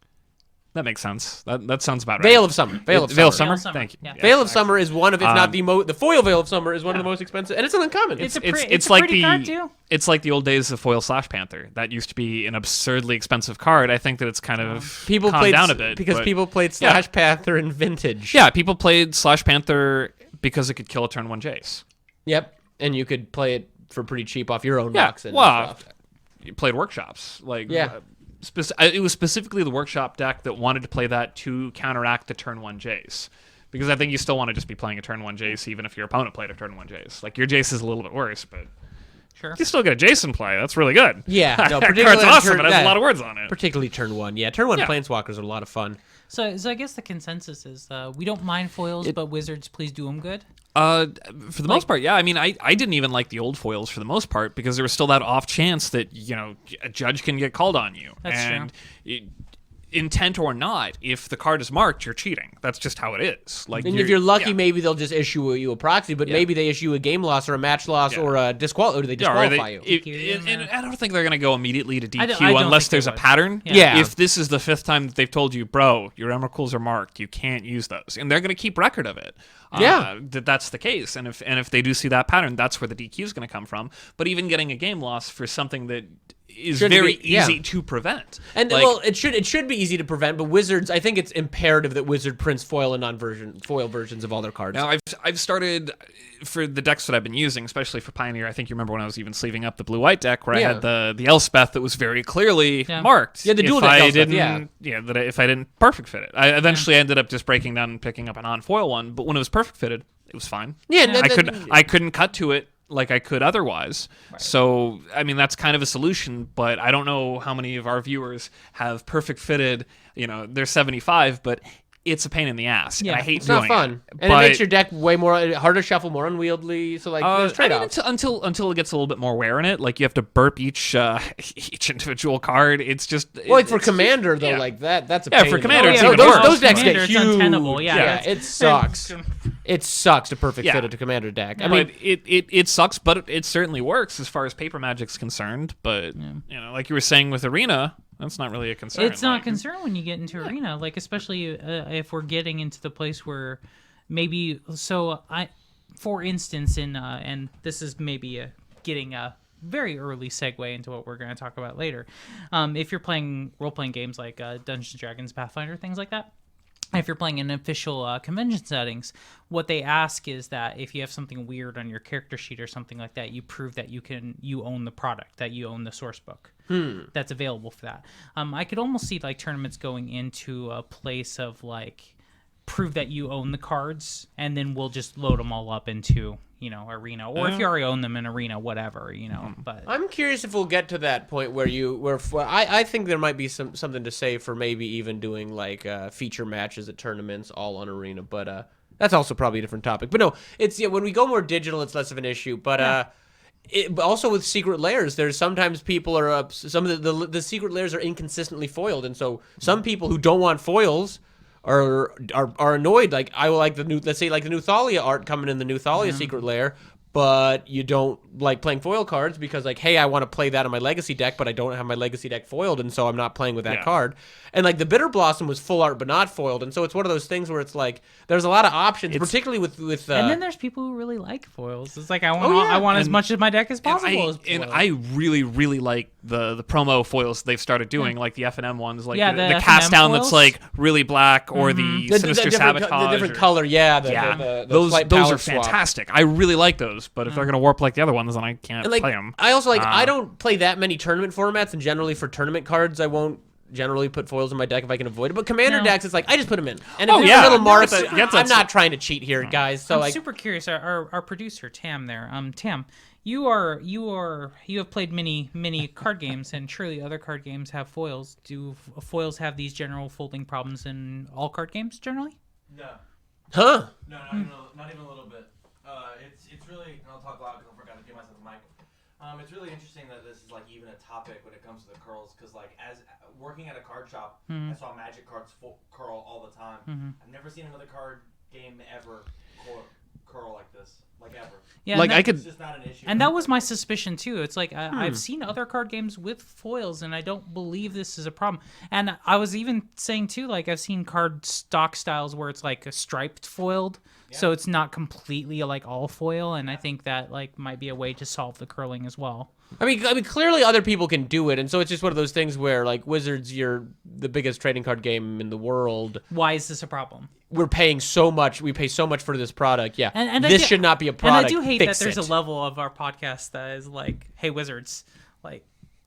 That makes sense. That sounds about right.
Veil of Summer.
Veil of Summer. Thank you.
Yeah.
Veil of Summer is one of, if not the most. The foil Veil of Summer is one of the most expensive, and it's an uncommon.
It's a pretty card too.
It's like the old days of foil Slash Panther. That used to be an absurdly expensive card. I think that it's kind of calmed down a bit
because people played Slash Panther in Vintage.
Yeah, people played Slash Panther because it could kill a turn 1 Jace.
Yep, and you could play it for pretty cheap off your own box.
You played workshops
Yeah.
It was specifically the workshop deck that wanted to play that to counteract the turn 1 Jace. Because I think you still want to just be playing a turn 1 Jace even if your opponent played a turn 1 Jace. Like, your Jace is a little bit worse, but
sure.
You still get a Jace in play. That's really good.
Yeah. No,
that card's awesome. It has a lot of words on it.
Particularly turn 1. Yeah, turn 1 Planeswalkers are a lot of fun.
So I guess the consensus is we don't mind foils, but Wizards, please do them good.
For the most part, yeah. I mean, I didn't even like the old foils for the most part because there was still that off chance that, a judge can get called on you.
That's
true. Intent or not, if the card is marked, you're cheating. That's just how it is. Like,
and if you're lucky, maybe they'll just issue you a proxy, but maybe they issue a game loss or a match loss or a they disqualify you.
And I don't think they're going to go immediately to DQ
I don't
unless
think
there's
they
a
would.
pattern.
Yeah.
If this is the 5th time that they've told you, bro, your Emrakul's are marked, you can't use those, and they're going to keep record of it. That's the case. And if they do see that pattern, that's where the DQ is going to come from. But even getting a game loss for something that is very easy to prevent.
And it should be easy to prevent, but Wizards, I think it's imperative that Wizard prints foil and foil versions of all their cards.
Now I've started for the decks that I've been using, especially for Pioneer. I think you remember when I was even sleeving up the blue-white deck where I had the Elspeth that was very clearly marked.
Yeah, the dual deck Elspeth,
that if I didn't perfect fit it. I eventually ended up just breaking down and picking up a non-foil one, but when it was perfect fitted, it was fine.
Yeah,
I couldn't cut to it like I could otherwise. Right. So, I mean, that's kind of a solution, but I don't know how many of our viewers have perfect fitted, they're 75, but it's a pain in the ass.
Yeah.
And I hate
it's
doing
not fun.
it.
And it makes your deck way more harder to shuffle, more unwieldy. So there's trade-offs.
Until it gets a little bit more wear in it, like you have to burp each individual card. It's just
for Commander though, like that's a pain.
For Commander,
in
it's
the
even
those,
worse.
those decks
Commander,
get
it's
huge.
untenable. Yeah,
it sucks. It sucks to perfect fit a Commander deck. I mean,
it sucks, but it certainly works as far as paper Magic's concerned. But like you were saying with Arena, that's not really a concern.
It's not a concern when you get into Arena, like especially if we're getting into the place where maybe. So for instance, and this is maybe getting a very early segue into what we're going to talk about later. If you're playing role-playing games like Dungeons & Dragons, Pathfinder, things like that. If you're playing in official convention settings, what they ask is that if you have something weird on your character sheet or something like that, you prove that you own the product, that you own the source book that's available for that. I could almost see like tournaments going into a place of like prove that you own the cards, and then we'll just load them all up into Arena, or if you already own them in Arena, whatever, But
I'm curious if we'll get to that point where I think there might be something to say for maybe even doing like feature matches at tournaments all on Arena, but that's also probably a different topic. But no, it's when we go more digital, it's less of an issue. But but also with secret layers, there's sometimes people are some of the secret layers are inconsistently foiled, and so some people who don't want foils are annoyed. Like I will like the new, let's say like the new Thalia art coming in the new Thalia secret layer, but you don't like playing foil cards because like, hey, I want to play that on my legacy deck, but I don't have my legacy deck foiled, and so I'm not playing with that card. And like the Bitter Blossom was full art but not foiled, and so it's one of those things where it's like there's a lot of options, particularly with
and then there's people who really like foils. It's like I want as much of my deck as possible.
And I really, really like the promo foils they've started doing, like the F&M ones, like the
F&M
cast down
foils?
that's like really black, or the Sinister Sabotage.
The different color,
those are
swap.
fantastic. I really like those, but if they're gonna warp like the other ones, then I can't play them.
I also I don't play that many tournament formats, and generally for tournament cards, I won't generally put foils in my deck if I can avoid it. But Commander decks, it's like I just put them in, and if there's little marks, I'm not trying to cheat here, guys. So
I'm super curious. Our producer Tam there, Tam, you have played many card games, and surely other card games have foils. Do foils have these general folding problems in all card games generally?
No.
Huh?
No, not even a little bit. It's really, and I'll talk loud because I forgot to give myself a mic. It's really interesting that this is like even a topic when it comes to the curls, because like as working at a card shop, I saw Magic cards curl all the time. I've never seen another card game ever curl like this, like ever.
Yeah,
like
it's just not an issue.
And that was my suspicion too. It's like I've seen other card games with foils, and I don't believe this is a problem. And I was even saying too, like I've seen card stock styles where it's like a striped foiled. So it's not completely like all foil, and I think that like might be a way to solve the curling as well.
I mean, clearly other people can do it, and so it's just one of those things where like Wizards, you're the biggest trading card game in the world.
Why is this a problem?
We're paying so much. We pay so much for this product. Yeah,
and
this should not be a product.
And I do hate
Fix
that there's
it.
a level of our podcast that is like, hey Wizards, like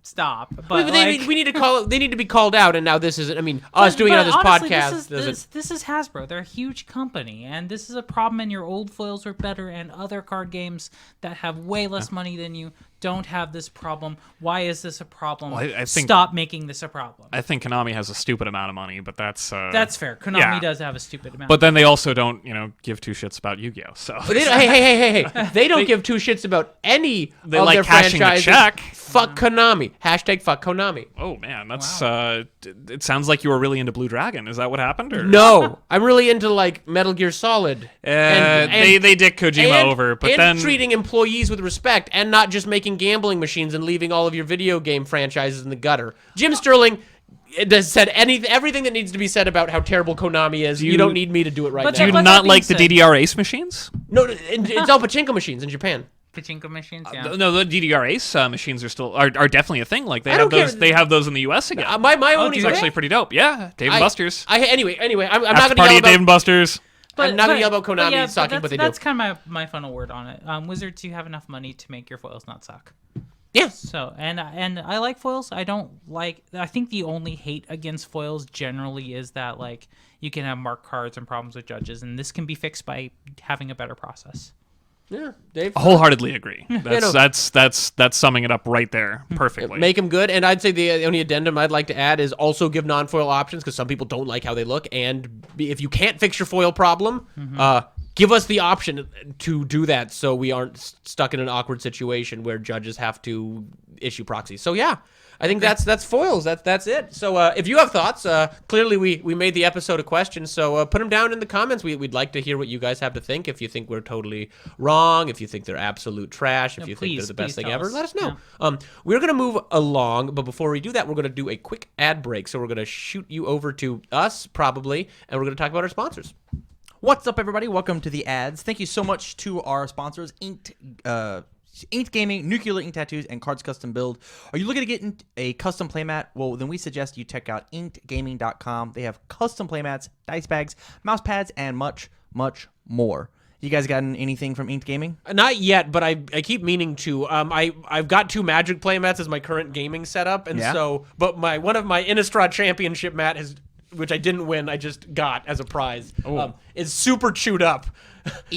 stop. But
we need to call. They need to be called out. And now this isn't. I mean, us doing it on this
honestly,
podcast.
This is Hasbro. They're a huge company, and this is a problem. And your old foils are better, and other card games that have way less money than you don't have this problem. Why is this a problem?
Well, I think,
stop making this a problem.
I think Konami has a stupid amount of money, but that's
fair. Konami does have a stupid amount.
But then they also don't, give two shits about Yu-Gi-Oh. So
hey! They don't give two shits about any of
like
their
cashing the
franchises.
check.
Fuck Konami. Hashtag fuck Konami.
Oh man, that's it sounds like you were really into Blue Dragon. Is that what happened? Or?
No, I'm really into like Metal Gear Solid.
They dick Kojima over, but then
treating employees with respect and not just making gambling machines and leaving all of your video game franchises in the gutter. Jim Sterling has said everything that needs to be said about how terrible Konami is. You don't need me to do it right now.
Do you not like the DDR Ace machines?
No, it's all pachinko machines in Japan.
Pachinko machines, yeah.
No, the DDR Ace machines are definitely a thing. Like they have those. They have those in the US again.
My only
It's actually pretty dope. Yeah, Dave and Buster's.
Anyway, I'm not
After
going to
party
yell
at Dave
about.
and Buster's.
I'm not going to yell about Konami sucking, but they do.
That's kind of my final word on it. Wizards, you have enough money to make your foils not suck.
Yeah.
So and I like foils. I think the only hate against foils generally is that like you can have marked cards and problems with judges, and this can be fixed by having a better process.
Yeah, Dave.
Wholeheartedly agree.
no.
That's summing it up right there perfectly.
Make them good, and I'd say the only addendum I'd like to add is also give non-foil options because some people don't like how they look, and if you can't fix your foil problem, give us the option to do that so we aren't stuck in an awkward situation where judges have to issue proxies. So yeah, I think that's foils. That's it. So if you have thoughts, clearly we made the episode a question, so put them down in the comments. We'd like to hear what you guys have to think. If you think we're totally wrong, if you think they're absolute trash, if you think they're the best thing ever, let us know. Yeah. We're going to move along, but before we do that, we're going to do a quick ad break. So we're going to shoot you over to us, probably, and we're going to talk about our sponsors.
What's up, everybody? Welcome to the ads. Thank you so much to our sponsors, Inked Gaming, Nuclear Ink Tattoos, and Cards Custom Build. Are you looking to get a custom playmat? Well, then we suggest you check out inkedgaming.com. They have custom playmats, dice bags, mouse pads, and much, much more. You guys gotten anything from Inked Gaming?
Not yet, but I keep meaning to. I've got 2 Magic playmats as my current gaming setup, and but one of my Innistrad Championship mat which I didn't win, I just got as a prize, is super chewed up.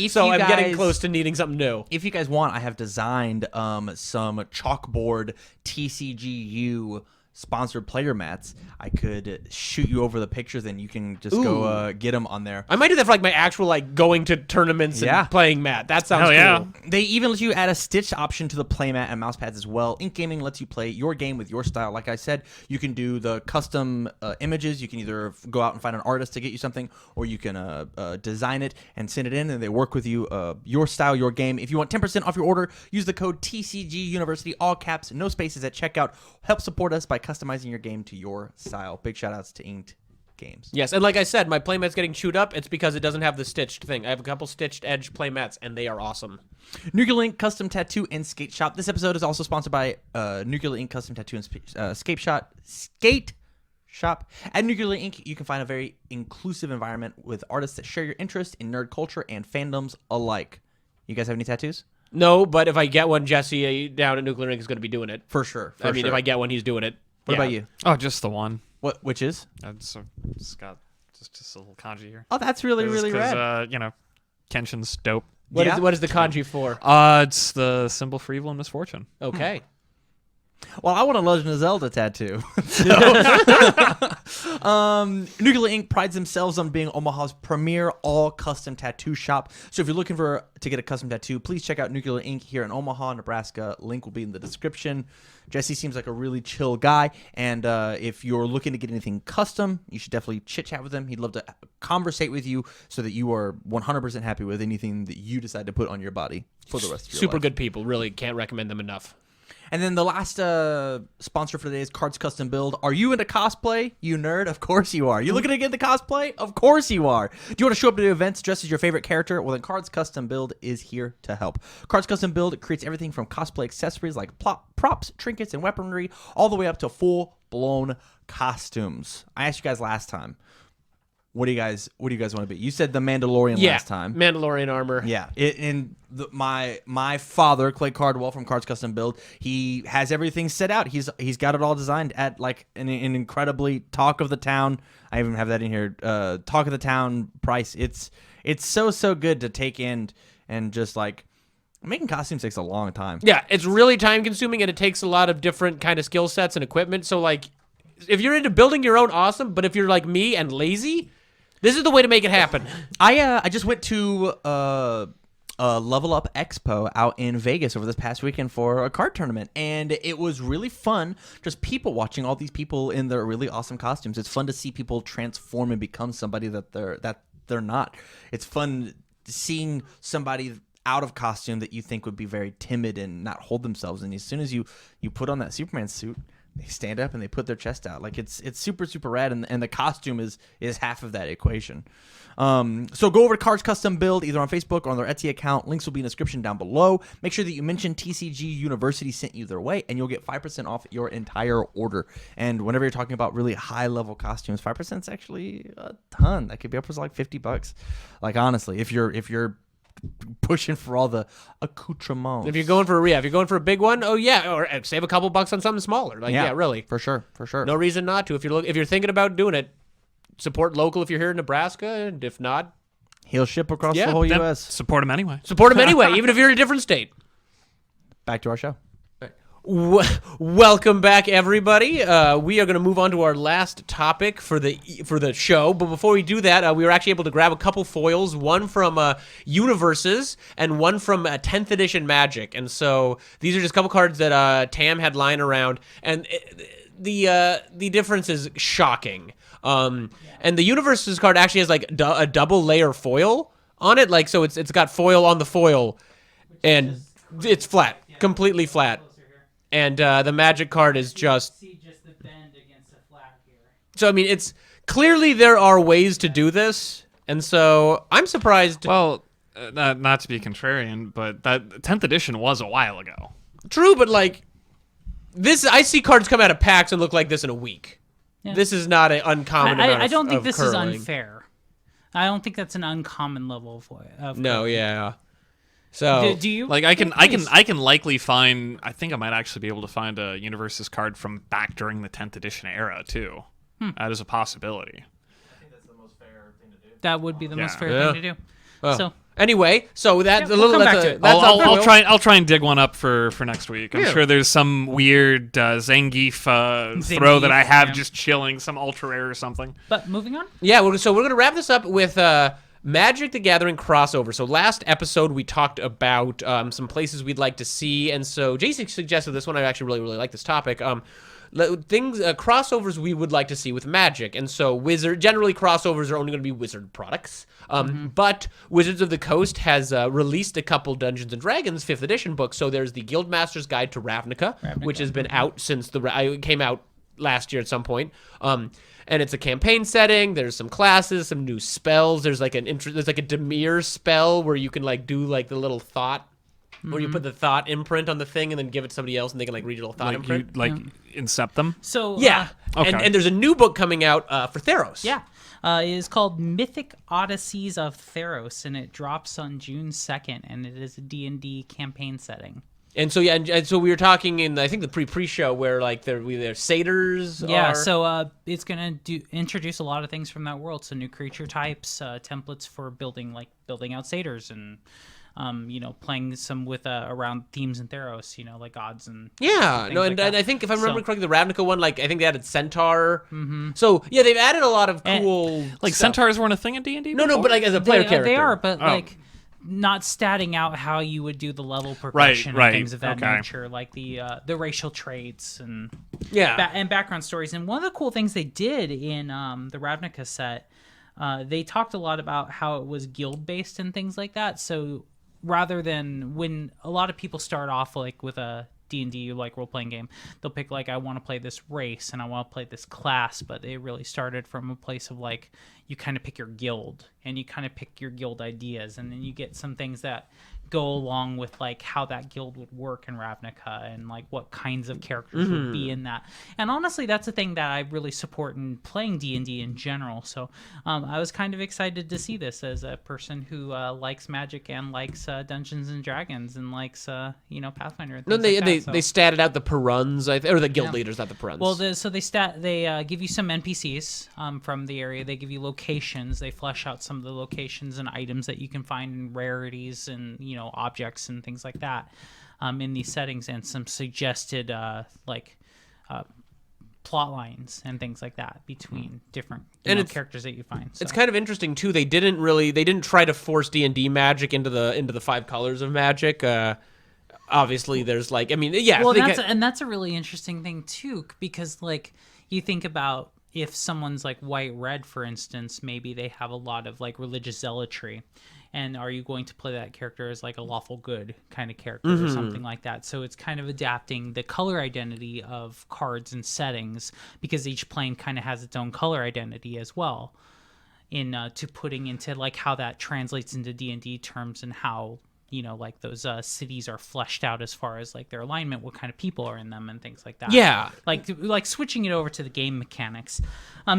So I'm getting close to needing something new.
If you guys want, I have designed some chalkboard TCGU sponsored player mats. I could shoot you over the pictures and you can just go get them on there.
I might do that for like my actual like going to tournaments and playing mat. That sounds cool.
Yeah.
They even let you add a stitched option to the playmat and mouse pads as well. Ink Gaming lets you play your game with your style. Like I said, you can do the custom images. You can either go out and find an artist to get you something, or you can design it and send it in, and they work with you, your style, your game. If you want 10% off your order, use the code TCG University, all caps, no spaces at checkout. Help support us by customizing your game to your style. Big shout outs to Inked Games.
Yes, and like I said, my playmat's getting chewed up. It's because it doesn't have the stitched thing. I have a couple stitched edge playmats, and they are awesome.
Nuclear Ink Custom Tattoo and Skate Shop. This episode is also sponsored by Nuclear Ink Custom Tattoo and Skate Shop. At Nuclear Ink, you can find a very inclusive environment with artists that share your interest in nerd culture and fandoms alike. You guys have any tattoos?
No, but if I get one, Jesse down at Nuclear Ink is going to be doing it.
For sure.
If I get one, he's doing it.
What about you?
Oh, just the one.
Which is?
It's got just a little kanji here.
Oh, that's really rad.
Kenshin's dope.
What is the kanji for?
It's the symbol for evil and misfortune.
Okay.
Well, I want a Legend of Zelda tattoo. Nuclear Ink prides themselves on being Omaha's premier all-custom tattoo shop. So if you're looking to get a custom tattoo, please check out Nuclear Ink here in Omaha, Nebraska. Link will be in the description. Jesse seems like a really chill guy, and if you're looking to get anything custom, you should definitely chit-chat with him. He'd love to conversate with you so that you are 100% happy with anything that you decide to put on your body for the rest of your life.
Super good people. Really can't recommend them enough.
And then the last sponsor for today is Cards Custom Build. Are you into cosplay, you nerd? Of course you are. You looking to get into cosplay? Of course you are. Do you want to show up to the events dressed as your favorite character? Well, then Cards Custom Build is here to help. Cards Custom Build creates everything from cosplay accessories like props, trinkets, and weaponry, all the way up to full-blown costumes. I asked you guys last time, what do you guys want to be? You said the Mandalorian last time.
Mandalorian armor.
Yeah, my father, Clay Cardwell from Cards Custom Build, he has everything set out. He's got it all designed at like an incredibly talk of the town. I even have that in here. Talk of the town price. It's so good to take in and just like making costumes takes a long time.
Yeah, it's really time consuming and it takes a lot of different kind of skill sets and equipment. So like, if you're into building your own, awesome. But if you're like me and lazy, this is the way to make it happen.
I just went to Level Up Expo out in Vegas over this past weekend for a card tournament, and it was really fun just people watching all these people in their really awesome costumes. It's fun to see people transform and become somebody that they're not. It's fun seeing somebody out of costume that you think would be very timid and not hold themselves, and as soon as you put on that Superman suit, they stand up and they put their chest out. Like it's super rad, and the costume is half of that equation. So go over to Cards Custom Build either on Facebook or on their Etsy account. Links will be in the description down below. Make sure that you mention TCG University sent you their way, and you'll get 5% off your entire order. And whenever you're talking about really high level costumes, 5% is actually a ton. That could be upwards of like $50. Like honestly, if you're pushing for all the accoutrements.
If you're going for a big one, oh yeah, or save a couple bucks on something smaller. Like yeah really.
For sure.
No reason not to. If you're thinking about doing it, support local if you're here in Nebraska, and if not,
he'll ship across the whole U.S.
Support him anyway.
Support him anyway, even if you're in a different state.
Back to our show.
Welcome back, everybody. We are going to move on to our last topic for the show. But before we do that, we were actually able to grab a couple foils, one from Universes and one from 10th edition Magic. And so these are just a couple cards that Tam had lying around, and the difference is shocking. And the Universes card actually has like a double layer foil on it, like so it's got foil on the foil, and it's flat, completely flat. And the Magic card is just...
See just the bend against the flat here.
So, I mean, it's... Clearly, there are ways to do this. And so, I'm surprised...
Well, not to be contrarian, but that 10th edition was a while ago.
True, but, like... this I see cards come out of packs and look like this in a week. Yeah. This is not an uncommon amount
I don't think this
curling.
is unfair. I don't think that's an uncommon level of
no,
curling.
Yeah. So
do you
like I can likely find, I think I might actually be able to find a Universes card from back during the 10th edition era too. That is a possibility.
I think that's the most fair thing to do.
That would be the most fair thing to do.
Well,
so
anyway, so that's a
we'll
little.
come back to it.
I'll try and dig one up for next week. I'm sure there's some weird Zangief throw that I have just chilling, some ultra rare or something.
But moving on.
Yeah, we're gonna wrap this up with Magic the Gathering crossover. So last episode we talked about some places we'd like to see, and so Jason suggested this one. I actually really like this topic. Crossovers we would like to see with Magic, and so generally crossovers are only going to be Wizard products. But Wizards of the Coast has released a couple Dungeons and Dragons 5th edition books. So there's the Guildmaster's Guide to Ravnica, which has been out since it came out last year at some point. And it's a campaign setting. There's some classes, some new spells. There's like there's like a Demir spell where you can like do like the little thought, where you put the thought imprint on the thing and then give it to somebody else and they can like read your little thought imprint.
Incept them.
So
yeah,
okay.
And there's a new book coming out for Theros.
Yeah. It is called Mythic Odysseys of Theros, and it drops on June 2nd, and it is a D&D campaign setting.
And so and so we were talking in I think the pre-show where like their satyrs.
Yeah, so it's gonna introduce a lot of things from that world. So new creature types, templates for building out satyrs, and playing some with around themes in Theros. Like gods and
I think if I remember correctly, the Ravnica one, like I think they added centaur. So yeah, they've added a lot of cool.
Like
stuff.
centaurs weren't a thing in D&D.
No, but like as a player character,
they are, but like. Not statting out how you would do the level progression and things of that nature, like the racial traits and and background stories. And one of the cool things they did in the Ravnica set, they talked a lot about how it was guild based and things like that. So rather than when a lot of people start off like with a D&D like role-playing game, they'll pick like I want to play this race and I want to play this class, but they really started from a place of like you kind of pick your guild and you kind of pick your guild ideas, and then you get some things that go along with like how that guild would work in Ravnica and like what kinds of characters would be in that. And honestly, that's a thing that I really support in playing D&D in general. So I was kind of excited to see this as a person who likes Magic and likes Dungeons and Dragons and likes Pathfinder and
No,
things
they
like that.
they statted out the Peruns, or the guild leaders, not the Peruns.
Well, they give you some NPCs from the area. They give you locations. They flesh out some of the locations and items that you can find in rarities and objects and things like that in these settings, and some suggested plot lines and things like that between different characters that you find. So.
It's kind of interesting too. They didn't try to force D&D magic into the 5 colors of Magic. Obviously, there's
Well, that's a really interesting thing too, because like you think about if someone's like white red, for instance, maybe they have a lot of like religious zealotry. And are you going to play that character as like a lawful good kind of character or something like that? So it's kind of adapting the color identity of cards and settings, because each plane kind of has its own color identity as well, to putting into like how that translates into D&D terms, and how like those cities are fleshed out as far as like their alignment, what kind of people are in them, and things like that.
Yeah,
like switching it over to the game mechanics.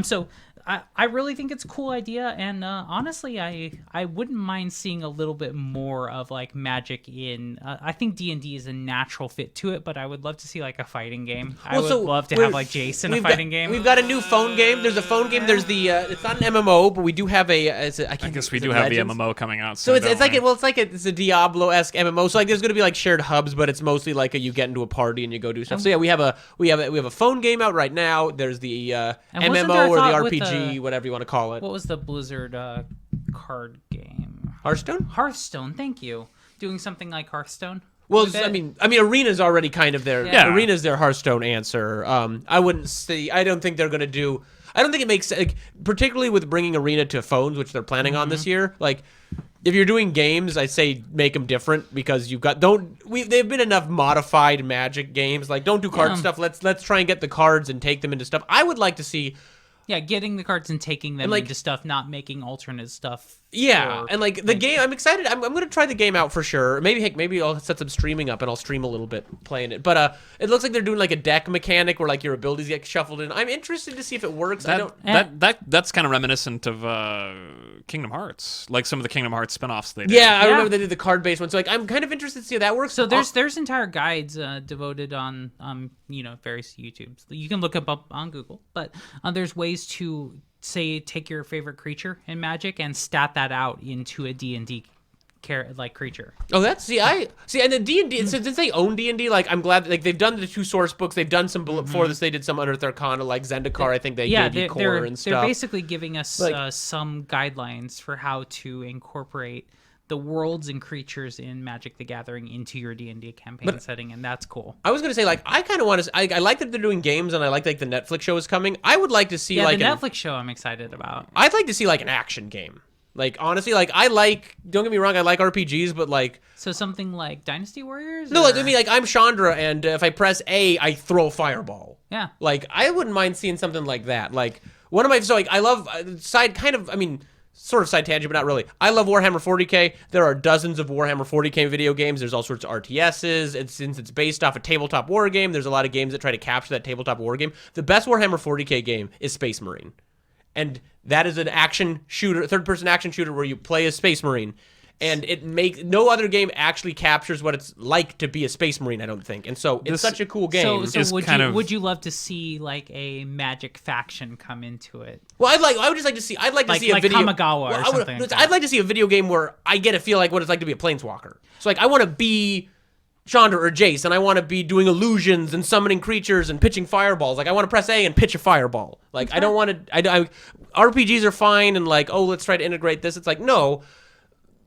So I really think it's a cool idea, and honestly, I wouldn't mind seeing a little bit more of like Magic in. I think D&D is a natural fit to it, but I would love to see like a fighting game. I would love to have like Jason a fighting game.
We've got a new phone game. There's a phone game. There's the. It's not an MMO, but we do have a. I
guess we do have
Legends?
the MMO coming out.
So
Soon,
it's a Diablo-esque MMO. So like there's gonna be like shared hubs, but it's mostly like you get into a party and you go do stuff. So yeah, we have a phone game out right now. There's the MMO or the RPG, whatever you want to call it.
What was the Blizzard card game?
Hearthstone.
Thank you. Doing something like Hearthstone.
Well, I mean, Arena's already kind of their.
Yeah.
Arena's their Hearthstone answer. I wouldn't say. I don't think they're gonna do. I don't think it makes, particularly with bringing Arena to phones, which they're planning on this year. Like, if you're doing games, I'd say make them different, because they've been enough modified Magic games. Like, don't do card stuff. Let's try and get the cards and take them into stuff. I would like to see.
Yeah, getting the cards and taking them into stuff, not making alternate stuff.
Yeah, and like the game, I'm excited. I'm going to try the game out for sure. Maybe I'll set some streaming up and I'll stream a little bit playing it. But it looks like they're doing like a deck mechanic where like your abilities get shuffled in. I'm interested to see if it works.
That's kind of reminiscent of Kingdom Hearts, like some of the Kingdom Hearts spinoffs they did.
Yeah, I remember they did the card-based one. So like I'm kind of interested to see how that works.
So there's entire guides devoted on various YouTubes. You can look up on Google, but there's ways to say take your favorite creature in Magic and stat that out into a D&D creature.
Oh, and the D&D, since they own D&D, like I'm glad that they've done the 2 source books. They've done some before this. They did some Unearthed Arcana, like Zendikar. I think they did core and stuff.
They're basically giving us some guidelines for how to incorporate the worlds and creatures in Magic the Gathering into your D&D campaign setting, and that's cool.
I was gonna say, like, I kind of want to. I like that they're doing games, and I like the Netflix show is coming. I would like to see
the Netflix show. I'm excited about.
I'd like to see like an action game. Like, honestly, like don't get me wrong, I like RPGs, but like.
So something like Dynasty Warriors?
No, like I'm Chandra, and if I press A, I throw a fireball.
Yeah.
Like, I wouldn't mind seeing something like that. Like, I love sort of side tangent, but not really. I love Warhammer 40K. There are dozens of Warhammer 40K video games. There's all sorts of RTSs. Since it's based off a tabletop war game, there's a lot of games that try to capture that tabletop war game. The best Warhammer 40K game is Space Marine. And that is an action shooter, third-person action shooter where you play as Space Marine. And no other game actually captures what it's like to be a Space Marine, I don't think. And so it's such a cool game.
So would you love to see like a Magic faction come into it?
Well, I would just like to see. I'd like to see a video.
Kamigawa or something.
I'd like to see a video game where I get to feel like what it's like to be a planeswalker. So like I want to be Chandra or Jace, and I want to be doing illusions and summoning creatures and pitching fireballs. Like I want to press A and pitch a fireball. Like I don't want to. RPGs are fine, and like let's try to integrate this. It's like no.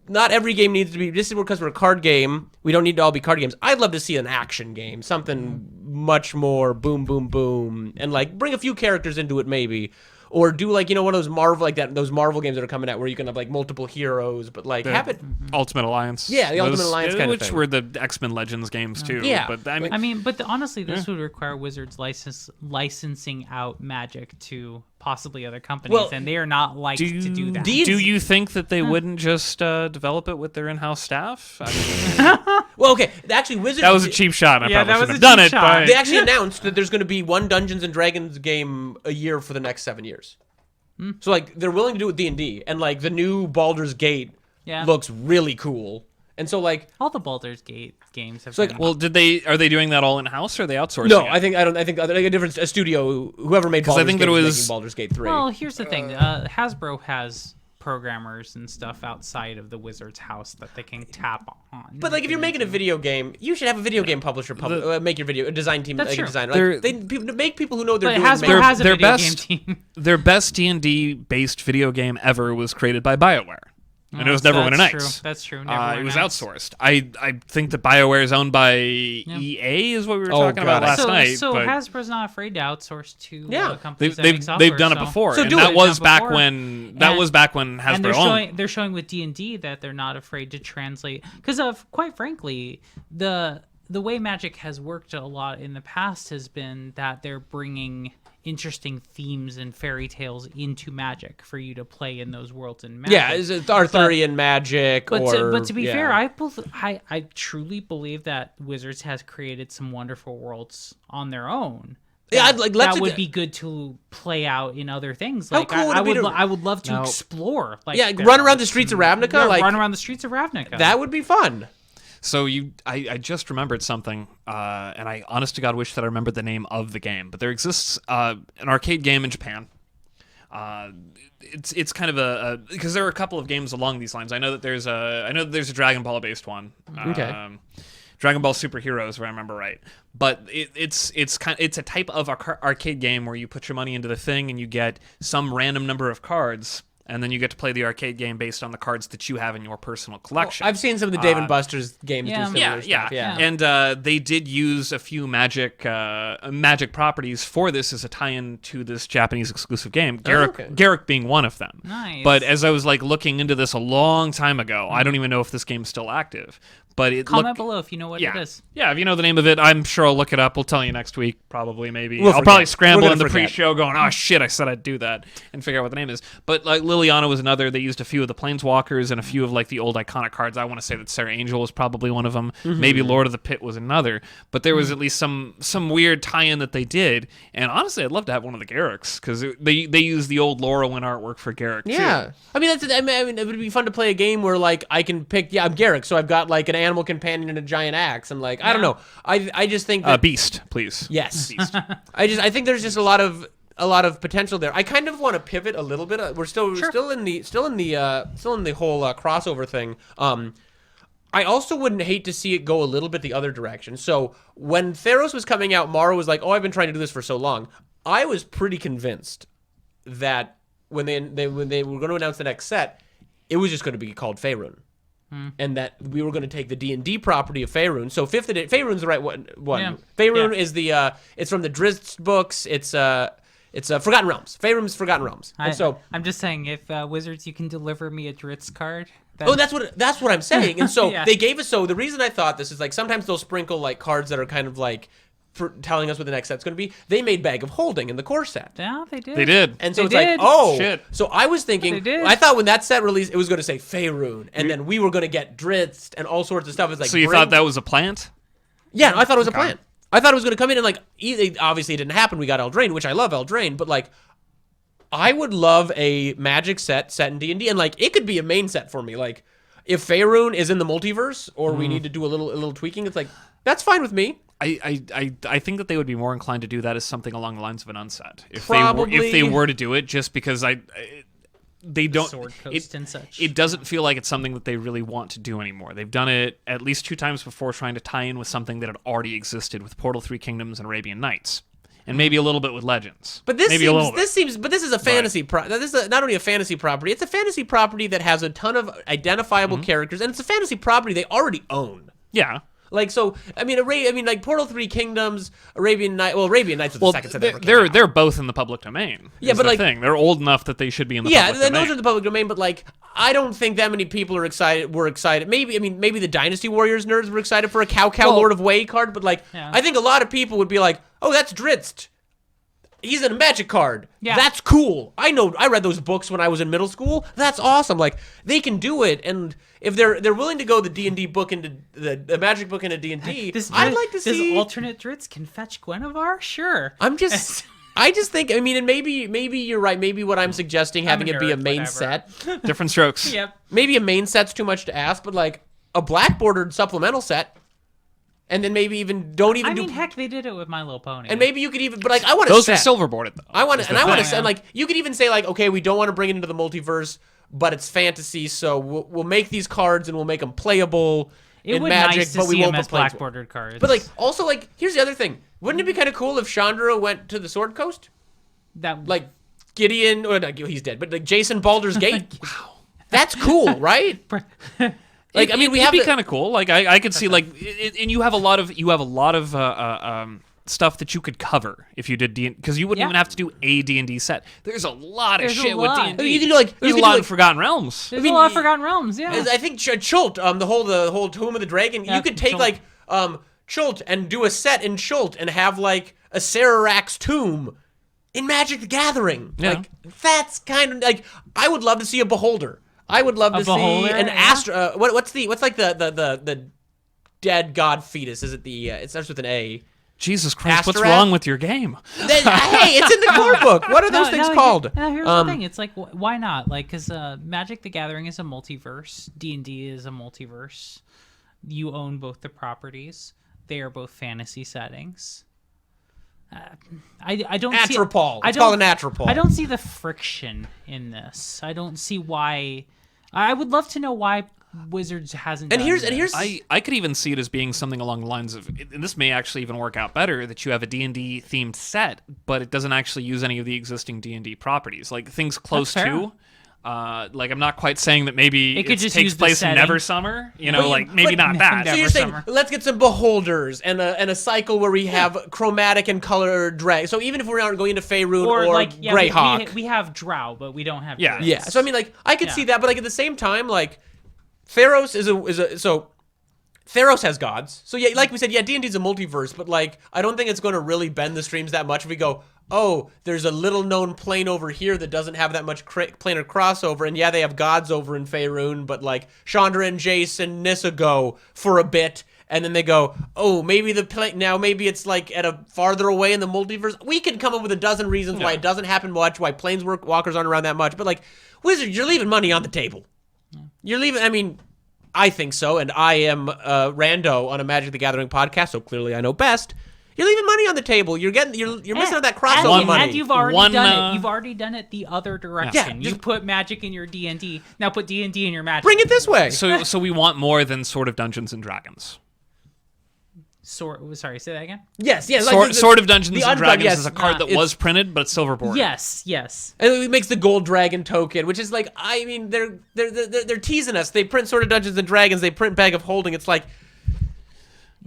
Not every game needs to be. This is because we're a card game. We don't need to all be card games. I'd love to see an action game, something much more boom, boom, boom, and like bring a few characters into it, maybe, or do like one of those Marvel those Marvel games that are coming out where you can have like multiple heroes, but like have it
Ultimate Alliance.
Yeah, the Ultimate Alliance kind of thing,
which were the X-Men Legends games too.
Yeah,
but
honestly, this would require Wizards licensing out Magic to possibly other companies, and they are not like to do that.
Do you think that they wouldn't just develop it with their in-house staff? I mean,
Well, okay. Actually, Wizards.
that was a cheap shot. And I
Yeah,
probably
that was
shouldn't
a
have done
cheap
it.
shot.
But
They actually announced that there's going to be one Dungeons and Dragons game a year for the next 7 years. So like they're willing to do it with D&D, and like the new Baldur's Gate looks really cool. And so like
all the Baldur's Gate games have
like,
been...
well, are they doing that all in house or are they outsourcing?
no,
it?
I think a studio, whoever made Baldur's
I think
Gate
that it
is
was-
making Baldur's Gate 3.
Well, here's the thing. Hasbro has programmers and stuff outside of the Wizards house that they can tap on.
But like, if you're making a video game, you should have a video game publisher make your video, a design team,
That's
like a
true.
designer. Like, make people who know what they're
But
doing.
Hasbro has a
their
video
best-
game team.
Their best D&D based video game ever was created by BioWare. And it was Neverwinter
That's
Nights.
True. That's true.
It
Neverwinter
was
Nights.
outsourced. I think that BioWare is owned by EA, is what we were talking about
God,
last night.
So
but
Hasbro's not afraid to outsource to
Yeah.
companies that
they've
make software.
they've done it
so-
before,
So
and
do
that
it.
was
Done
back
before.
when
And-
Hasbro
and they're
owned.
they're showing with D&D that they're not afraid to translate, because of, quite frankly, the way Magic has worked a lot in the past has been that they're bringing interesting themes and fairy tales into Magic for you to play in those worlds in Magic.
Yeah, is it Arthurian magic?
But
or,
to be
yeah.
fair, I truly believe that Wizards has created some wonderful worlds on their own.
Yeah,
that-
like, let's
that would
ex-
be good to play out in other things.
How
Like
cool would it be to-
I would love to
No.
explore. Like
Yeah, run around the streets of Ravnica.
Yeah,
like
run around the streets of Ravnica.
that would be fun.
So I just remembered something, and I honest to God wish that I remembered the name of the game. But there exists an arcade game in Japan. It's kind of because there are a couple of games along these lines. I know that there's a Dragon Ball based one.
Okay.
Dragon Ball Super Heroes, if I remember right. But it's a type of arcade game where you put your money into the thing and you get some random number of cards. And then you get to play the arcade game based on the cards that you have in your personal collection.
I've seen some of the Dave and Buster's games
yeah.
do similar
Yeah.
stuff. Yeah.
And they did use a few magic properties for this as a tie-in to this Japanese exclusive game. Garrick being one of them.
Nice.
But as I was like looking into this a long time ago, I don't even know if this game's still active. But it
Comment below if you know what it is.
Yeah, if you know the name of it, I'm sure I'll look it up. We'll tell you next week, probably, maybe.
We'll
I'll
forget.
probably scramble
We're
in
gonna
the
forget.
pre-show going, oh, shit, I said I'd do that, and figure out what the name is. But, like, Liliana was another. They used a few of the Planeswalkers and a few of, like, the old iconic cards. I want to say that Sarah Angel was probably one of them.
Mm-hmm.
Maybe Lord of the Pit was another. But there was at least some weird tie-in that they did. And, honestly, I'd love to have one of the Garricks, because they use the old Laurelwyn artwork for Garrick,
Yeah,
too.
I mean I mean it would be fun to play a game where like I can pick. Yeah, I'm Garrick, so I've got like an animal companion and a giant axe, and like I don't know. I just think that
Beast, please.
yes,
Beast.
I think there's just a lot of potential there. I kind of want to pivot a little bit. We're still in the whole crossover thing. I also wouldn't hate to see it go a little bit the other direction. So when Theros was coming out, Mara was like, "Oh, I've been trying to do this for so long." I was pretty convinced that when they were going to announce the next set, it was just going to be called Faerun. And that we were going to take the D&D property of Faerun. So Faerun's the right one.
Yeah.
Faerun is the it's from the Drizzt books. It's Forgotten Realms. Faerun's Forgotten Realms. And so
I'm just saying, if Wizards, you can deliver me a Dritz card.
that's what I'm saying. And so
Yeah.
they gave us. So the reason I thought this is like sometimes they'll sprinkle like cards that are kind of like for telling us what the next set's going to be. They made Bag of Holding in the core set.
Yeah, they did.
They did.
And so
They
it's like,
did.
oh,
Shit.
So I was thinking,
They did.
I thought when that set released, it was going to say Faerun, and then we were going to get Drizzt and all sorts of stuff. It's like,
So you thought that was a plant?
Yeah, I thought it was a plan. I thought it was going to come in and like, obviously it didn't happen. We got Eldraine, which I love Eldraine, but like, I would love a Magic set in D&D, and like, it could be a main set for me. Like, if Faerun is in the multiverse, or we need to do a little tweaking, it's like that's fine with me.
I think that they would be more inclined to do that as something along the lines of an unset if
Probably.
they were to do it, just because they don't
Sword Coast and such.
It doesn't feel like it's something that they really want to do anymore. They've done it at least 2 times before, trying to tie in with something that had already existed with Portal 3 Kingdoms and Arabian Nights, and maybe a little bit with Legends.
But this
maybe a little bit.
this is a fantasy. This is not only a fantasy property; it's a fantasy property that has a ton of identifiable characters, and it's a fantasy property they already own.
Yeah.
Like so, I mean, like Portal 3 Kingdoms, Arabian Nights. Well, Arabian Nights was the second set that ever came out.
they're both in the public domain.
Yeah,
is
but
the
like-
thing. They're old enough that they should be in the public
those
domain.
are the public domain. But like, I don't think that many people are excited. Were excited. Maybe the Dynasty Warriors nerds were excited for a Cow
Well-
Lord of Way card. But like,
Yeah.
I think a lot of people would be like, "Oh, that's Drizzt." he's in a Magic card.
Yeah.
That's cool. I know. I read those books when I was in middle school. That's awesome. Like they can do it, and if they're willing to go the D&D book into the Magic book into D&D, I'd like to see.
This alternate Dritz can fetch Guinevere. Sure.
I just think. I mean, and maybe you're right. Maybe what I'm suggesting, having it be a
nerd,
main
whatever.
set.
Different strokes.
Yep.
Maybe a main set's too much to ask, but like a black bordered supplemental set, and then maybe even don't even
I
do.
mean, heck, they did it with My Little Pony.
And maybe you could even, but like I want to.
Those are silver boarded though.
I want to, and I want to say,
thing.
like, you could even say, like, okay, we don't want to bring it into the multiverse, but it's fantasy, so we'll make these cards and we'll make them playable
it
in
would
Magic,
nice to
but we
see
won't
him as
put planes.
black bordered cards.
But like, also, like, here's the other thing: wouldn't it be kind of cool if Chandra went to the Sword Coast,
that
like Gideon? Or not, he's dead, but like Jason Baldur's Gate. Wow, that's cool, right? Like, I mean, we
It'd
have
be
the-
kind of cool. Like, I could see like, and you have a lot of stuff that you could cover if you did D&D, because you wouldn't
Yeah.
even have to do a D&D set. There's a lot of
There's a
shit
lot.
with D&D.
You could do, like-
there's
you
a
could
lot
do,
of
like-
Forgotten Realms.
there's a lot of Forgotten Realms. Yeah.
I think Chult, the whole Tomb of the Dragon.
Yeah,
You could take
Chult.
like Chult and do a set in Chult and have like a Sararak's tomb in Magic the Gathering.
Yeah.
Like that's kind of like I would love to see a Beholder. I would love to see
Beholder,
an
yeah.
Astra. What's like the dead god fetus? Is it the? It starts with an A.
Jesus Christ, what's
Astaroth?
wrong with your game?
Hey, it's in the core book. What are those things called?
Here's the thing. It's like, why not? Like, because Magic the Gathering is a multiverse. D&D is a multiverse. You own both the properties. They are both fantasy settings. I don't see.
Atropol.
I
It's called
don't-
an Atropol.
I don't see the friction in this. I don't see why. I would love to know why Wizards hasn't.
And
done
here's
this.
I could even see it as being something along the lines of, and this may actually even work out better, that you have a D&D themed set, but it doesn't actually use any of the existing D&D properties, like things close
That's fair.
to. Like, I'm not quite saying that maybe
It could just
takes
use the
place in
setting.
Neversummer, you know,
But-
like maybe
but-
not that.
So
Never
you're saying
summer.
let's get some beholders and a cycle where we have chromatic and color drag. So even if we aren't going into Faerun or
like
Greyhawk,
we have Drow, but we don't have.
Yeah.
Dritz.
yeah. So I mean, like I could
Yeah.
see that, but like at the same time, like Theros is a so Theros has gods. So yeah, like we said, yeah, D&D is a multiverse, but like I don't think it's going to really bend the streams that much if we go, oh, there's a little known plane over here that doesn't have that much planar crossover, and yeah, they have gods over in Faerun, but like Chandra and Jace and Nissa go for a bit, and then they go, oh, maybe the plane now, maybe it's like at a farther away in the multiverse. We could come up with a dozen reasons why it doesn't happen much, why planeswalkers aren't around that much, but like Wizards, you're leaving money on the table. You're leaving. I mean, I think so, and I am Rando on a Magic the Gathering podcast, so clearly I know best. You're leaving money on the table. You're missing out that crossover
and,
money.
And you've already
One,
done it. You've already done it the other direction.
Yeah,
you put Magic in your D&D. Now put D&D in your Magic.
Bring it this way.
So we want more than sort of Dungeons and Dragons.
Sorry, say that again.
Yes, yes.
Sword of Dungeons and
Undone,
Dragons
yes.
is a card that
It's-
was printed, but it's silver board.
Yes.
And it makes the gold dragon token, which is like, I mean, they're teasing us. They print Sword of Dungeons and Dragons. They print Bag of Holding. It's like,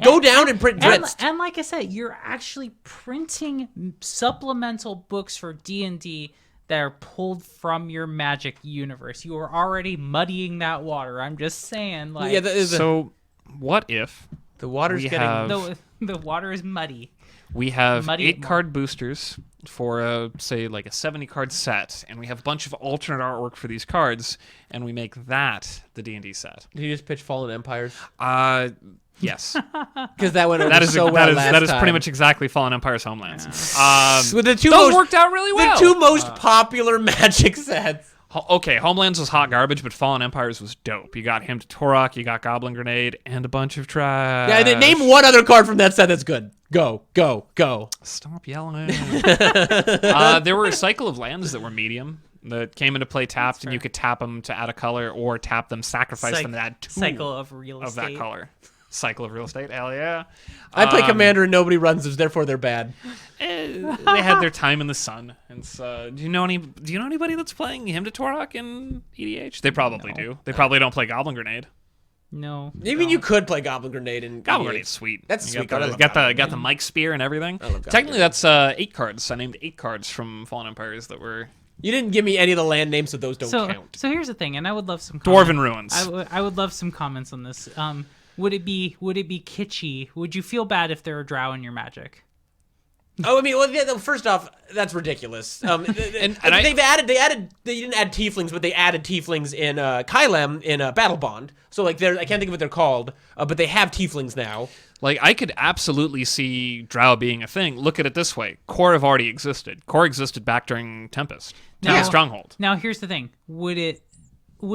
go down and print Dritz.
And like I said, you're actually printing supplemental books for D&D that are pulled from your Magic universe. You are already muddying that water. I'm just saying, like,
Yeah,
So what if
the water's
we
getting.
have-
the water is muddy.
we have
Muddy
8-card boosters for say like a 70-card set, and we have a bunch of alternate artwork for these cards, and we make that the D&D set?
Did you just pitch Fallen Empires?
Yes.
Because that went over
That is
so well last
that is pretty
time.
much exactly Fallen Empire's Homelands.
With the two
Those
most,
worked out really well.
The two most popular Magic sets.
Okay, Homelands was hot garbage, but Fallen Empires was dope. You got him to Torok, you got Goblin Grenade, and a bunch of trash.
Yeah, name one other card from that set that's good. Go.
Stop yelling. There were a cycle of lands that were medium that came into play tapped, and you could tap them to add a color, or tap them, sacrifice them to add 2
Cycle of real
of
estate.
that color. Cycle of real estate, hell yeah.
I play Commander and nobody runs those, therefore they're bad.
They had their time in the sun. And so, do you know anybody that's playing him to Torok in EDH? They probably do. They probably don't play Goblin Grenade.
No.
Even you could play Goblin Grenade in
Goblin
EDH.
Grenade's sweet.
That's a
You
sweet
got
card. I
the,
love
got the
Goblin
got the Mike Spear and everything.
love Goblin
Technically, that's 8 cards. I named 8 cards from Fallen Empires that were
You didn't give me any of the land names, so those don't
So
count.
here's the thing, and I would love some
Dwarven Ruins.
I would love some comments on this. Would it be kitschy? Would you feel bad if there were Drow in your Magic?
Oh, I mean, well, yeah, first off, that's ridiculous. And
I-
they didn't add tieflings, but they added tieflings in Kylem in Battle Bond. So like, I can't think of what they're called, but they have tieflings now.
Like, I could absolutely see Drow being a thing. Look at it this way. Core have already existed. Core existed back during Tempest Stronghold.
Now, here's the thing. Would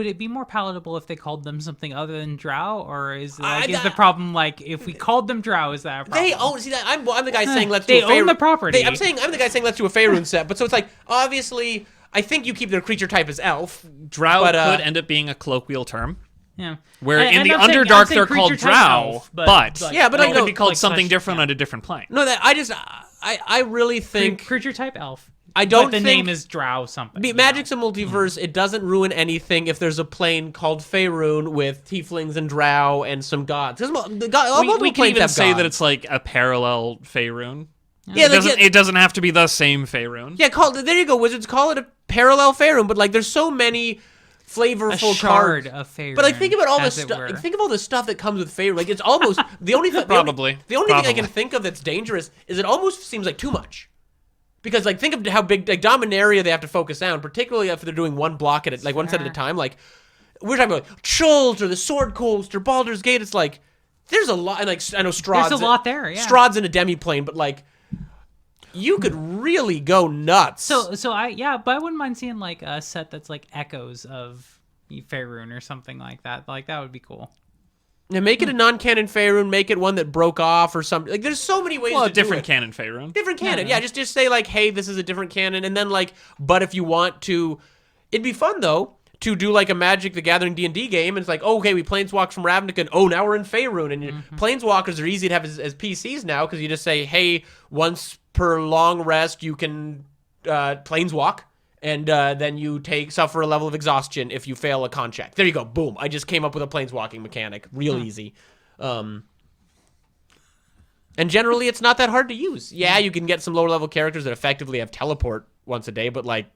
it be more palatable if they called them something other than Drow, or is the problem like if we called them Drow, is that a problem?
They own. See that I'm the guy saying let's.
They
do a
own the property.
I'm the guy saying let's do a Faerun set. But so it's like obviously I think you keep their creature type as elf.
Drow
but,
could end up being a colloquial term.
Yeah.
Where
And
in the
I'm saying
Underdark they're
creature
called
type
Drow,
elf,
but
Yeah, but
they
I
could
know-
be called
like
something
such-
different
yeah.
on a different plane.
No, that I really think
Creature type elf.
I don't
But the
think
name is Drow something.
Magic's a multiverse. It doesn't ruin anything if there's a plane called Faerun with tieflings and drow and some gods.
We
multiple
can
planes
even
have
say that
gods.
it's like a parallel Faerun.
Yeah,
It doesn't have to be the same Faerun.
yeah. There you go, Wizards. Call it a parallel Faerun. But like, there's so many flavorful
a shard
cards.
of Faerun.
But like, think about all the
as it
stuff.
were.
Think of all the stuff that comes with Faerun. Like, it's almost the only
Probably.
the only thing I
Probably.
can think of that's dangerous is it almost seems like too much. Because like, think of how big like Dominaria they have to focus down, particularly if they're doing one block at it, like one set at a time. Like we're talking about Chult or the Sword Coast or Baldur's Gate. It's like there's a lot, and like I know Strahd's
There's a lot there, yeah.
Strahd's in a demi-plane, but like you could really go nuts.
but I wouldn't mind seeing like a set that's like echoes of Faerun or something like that. Like that would be cool.
Yeah, make it a non-canon Faerun, make it one that broke off or something. Like there's so many ways
Well, a
to do
different
it.
canon Faerun.
Different canon, yeah. Just say like, hey, this is a different canon, and then like, but if you want to, it'd be fun though to do like a Magic the Gathering D&D game, and it's like, oh, okay, we planeswalked from Ravnica, and oh, now we're in Faerun, and planeswalkers are easy to have as PCs now because you just say, hey, once per long rest you can planeswalk, and then you suffer a level of exhaustion if you fail a con check. There you go, boom! I just came up with a planeswalking mechanic, real easy. And generally, it's not that hard to use. Yeah, you can get some lower level characters that effectively have teleport once a day, but like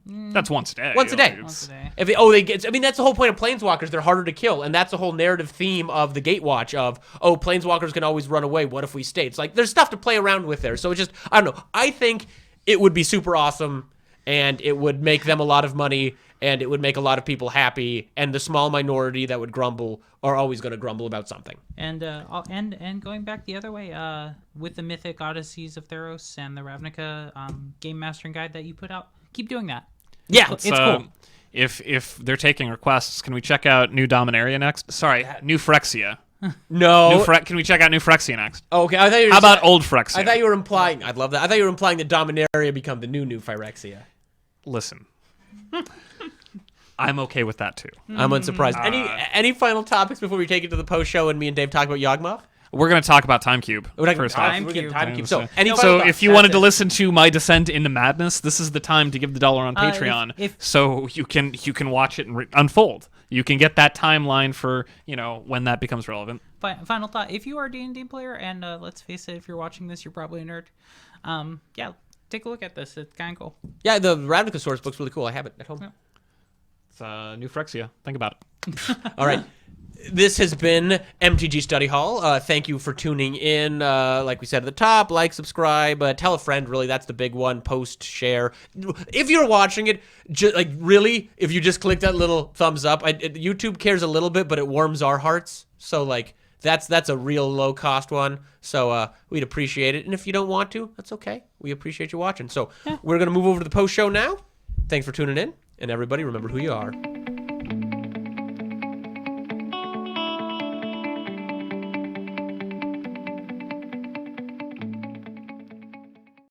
That's once a day.
once a day.
It's-
Once a day.
If I mean, that's the whole point of planeswalkers. They're harder to kill, and that's the whole narrative theme of the Gatewatch. Of planeswalkers can always run away. What if we stay? It's like there's stuff to play around with there. So it's just I don't know. I think it would be super awesome, and it would make them a lot of money, and it would make a lot of people happy. And the small minority that would grumble are always going to grumble about something.
And going back the other way, with the Mythic Odysseys of Theros and the Ravnica game mastering guide that you put out, keep doing that.
Yeah,
It's cool.
If they're taking requests, can we check out New Dominaria next? Sorry, New Phyrexia.
no.
Can we check out New Phyrexia next?
Okay, I thought you were
How about Old Phyrexia?
I thought you were implying. I'd love that. I thought you were implying that Dominaria become the new Phyrexia.
Listen, I'm okay with that too.
I'm unsurprised. Any final topics before we take it to the post show and me and Dave talk about Yawgmoth?
We're going to talk about Time Cube
We're talking
first
time
off.
cube. Time cube.
So,
So, any
so
final
if
thoughts?
you
That's
wanted to
it.
listen to my descent into madness, this is the time to give the $1 on Patreon,
if-
so you can watch it and unfold. You can get that timeline for when that becomes relevant.
Final thought: if you are a D&D player, and let's face it, if you're watching this, you're probably a nerd. Yeah, take a look at this. It's kind of cool.
Yeah, the Ravnica source book's really cool. I have it at home.
Yeah.
It's New Phyrexia. Think about it.
All right. This has been MTG Study Hall. Thank you for tuning in. Like we said at the top, like, subscribe, tell a friend. Really, that's the big one. Post, share. If you're watching it, really, if you just click that little thumbs up, YouTube cares a little bit, but it warms our hearts. So like that's a real low cost one. So we'd appreciate it. And if you don't want to, that's okay. We appreciate you watching. So we're gonna move over to the post show now. Thanks for tuning in, and everybody, remember who you are.